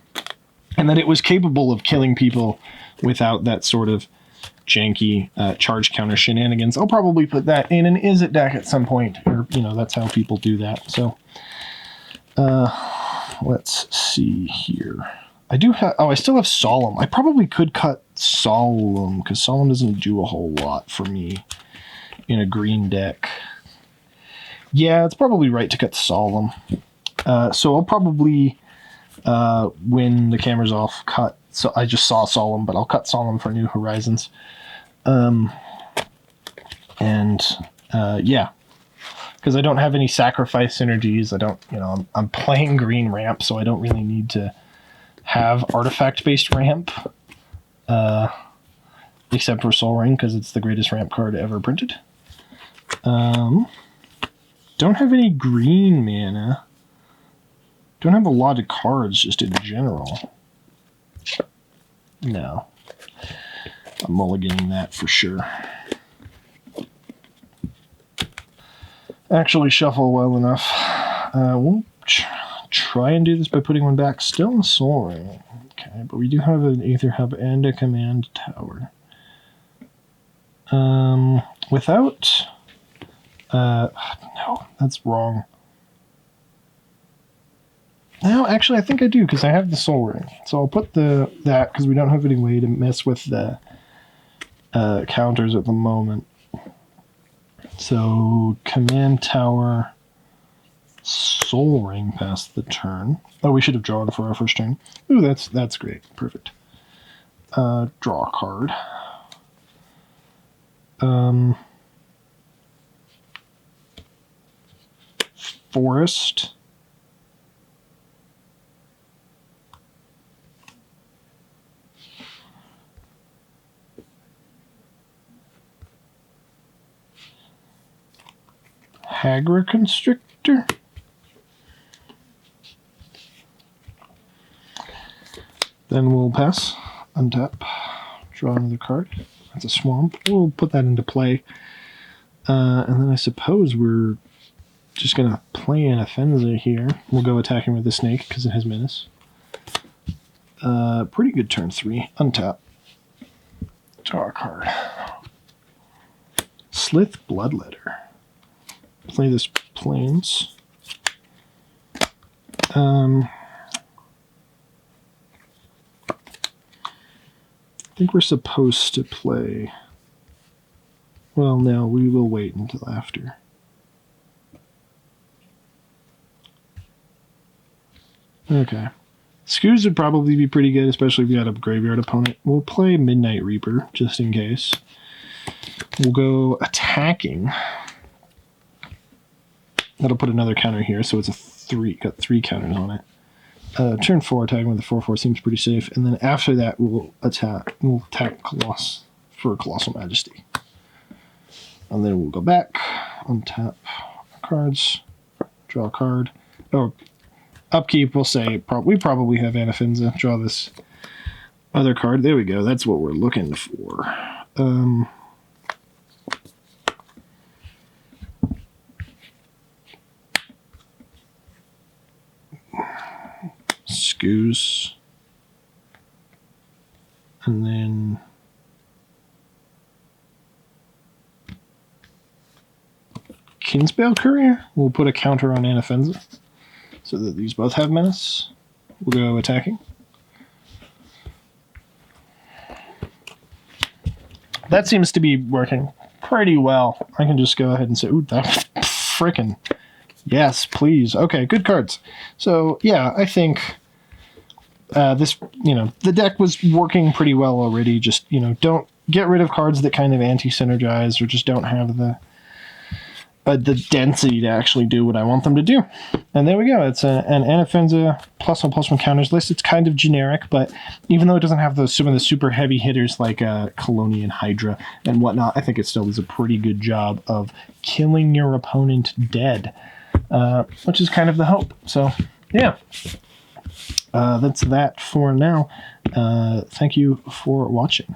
that it was capable of killing people without that sort of janky charge counter shenanigans. I'll probably put that in an Is It deck at some point, or that's how people do that. So let's see here. I still have Solemn. I probably could cut Solemn, because Solemn doesn't do a whole lot for me in a green deck. Yeah, it's probably right to cut Solemn. So I'll probably, when the camera's off, cut. So I just saw Solemn, but I'll cut Solemn for New Horizons. Yeah. Because I don't have any sacrifice synergies. I don't, I'm playing green ramp, so I don't really need to have artifact-based ramp, except for Sol Ring, because it's the greatest ramp card ever printed. Don't have any green mana. Don't have a lot of cards, just in general. No. I'm mulliganing that for sure. Actually shuffle well enough. We'll try and do this by putting one back. Still a Sol Ring. Okay, but we do have an Aether Hub and a Command Tower. Without... no, that's wrong. No, actually, I think I do, because I have the Sol Ring. So I'll put that, because we don't have any way to mess with the counters at the moment. So, Command Tower... Sol Ring past the turn. Oh, we should have drawn for our first turn. Ooh, that's great. Perfect. Draw a card. Forest. Hagra Constrictor. Then we'll pass, untap, draw another card. That's a swamp. We'll put that into play. And then I suppose we're just going to play Anafenza here. We'll go attacking with the snake because it has menace. Pretty good turn 3. Untap. Draw a card. Slith Bloodletter. Play this Plains. I think we're supposed to play... Well, no, we will wait until after. Okay. Scoos would probably be pretty good, especially if we had a graveyard opponent. We'll play Midnight Reaper, just in case. We'll go attacking. That'll put another counter here, so it's a 3. Got 3 counters on it. Turn 4, attacking with a 4/4 seems pretty safe. And then after that, we'll attack Coloss for Colossal Majesty. And then we'll go back, untap cards, draw a card. Oh, upkeep, we'll say we probably have Anafenza. Draw this other card. There we go. That's what we're looking for. Scoos. And then Kinsbale Courier. We'll put a counter on Anafenza so that these both have menace. We'll go attacking. That seems to be working pretty well. I can just go ahead and say, ooh, that frickin' yes, please. Okay, good cards. So, yeah, I think this, the deck was working pretty well already. Just, don't get rid of cards that kind of anti-synergize or just don't have the density to actually do what I want them to do. And there we go. It's an Anafenza +1/+1 counters list. It's kind of generic, but even though it doesn't have some of the super heavy hitters like Colonian Hydra and whatnot, I think it still does a pretty good job of killing your opponent dead, which is kind of the hope. So, yeah. That's that for now. Thank you for watching.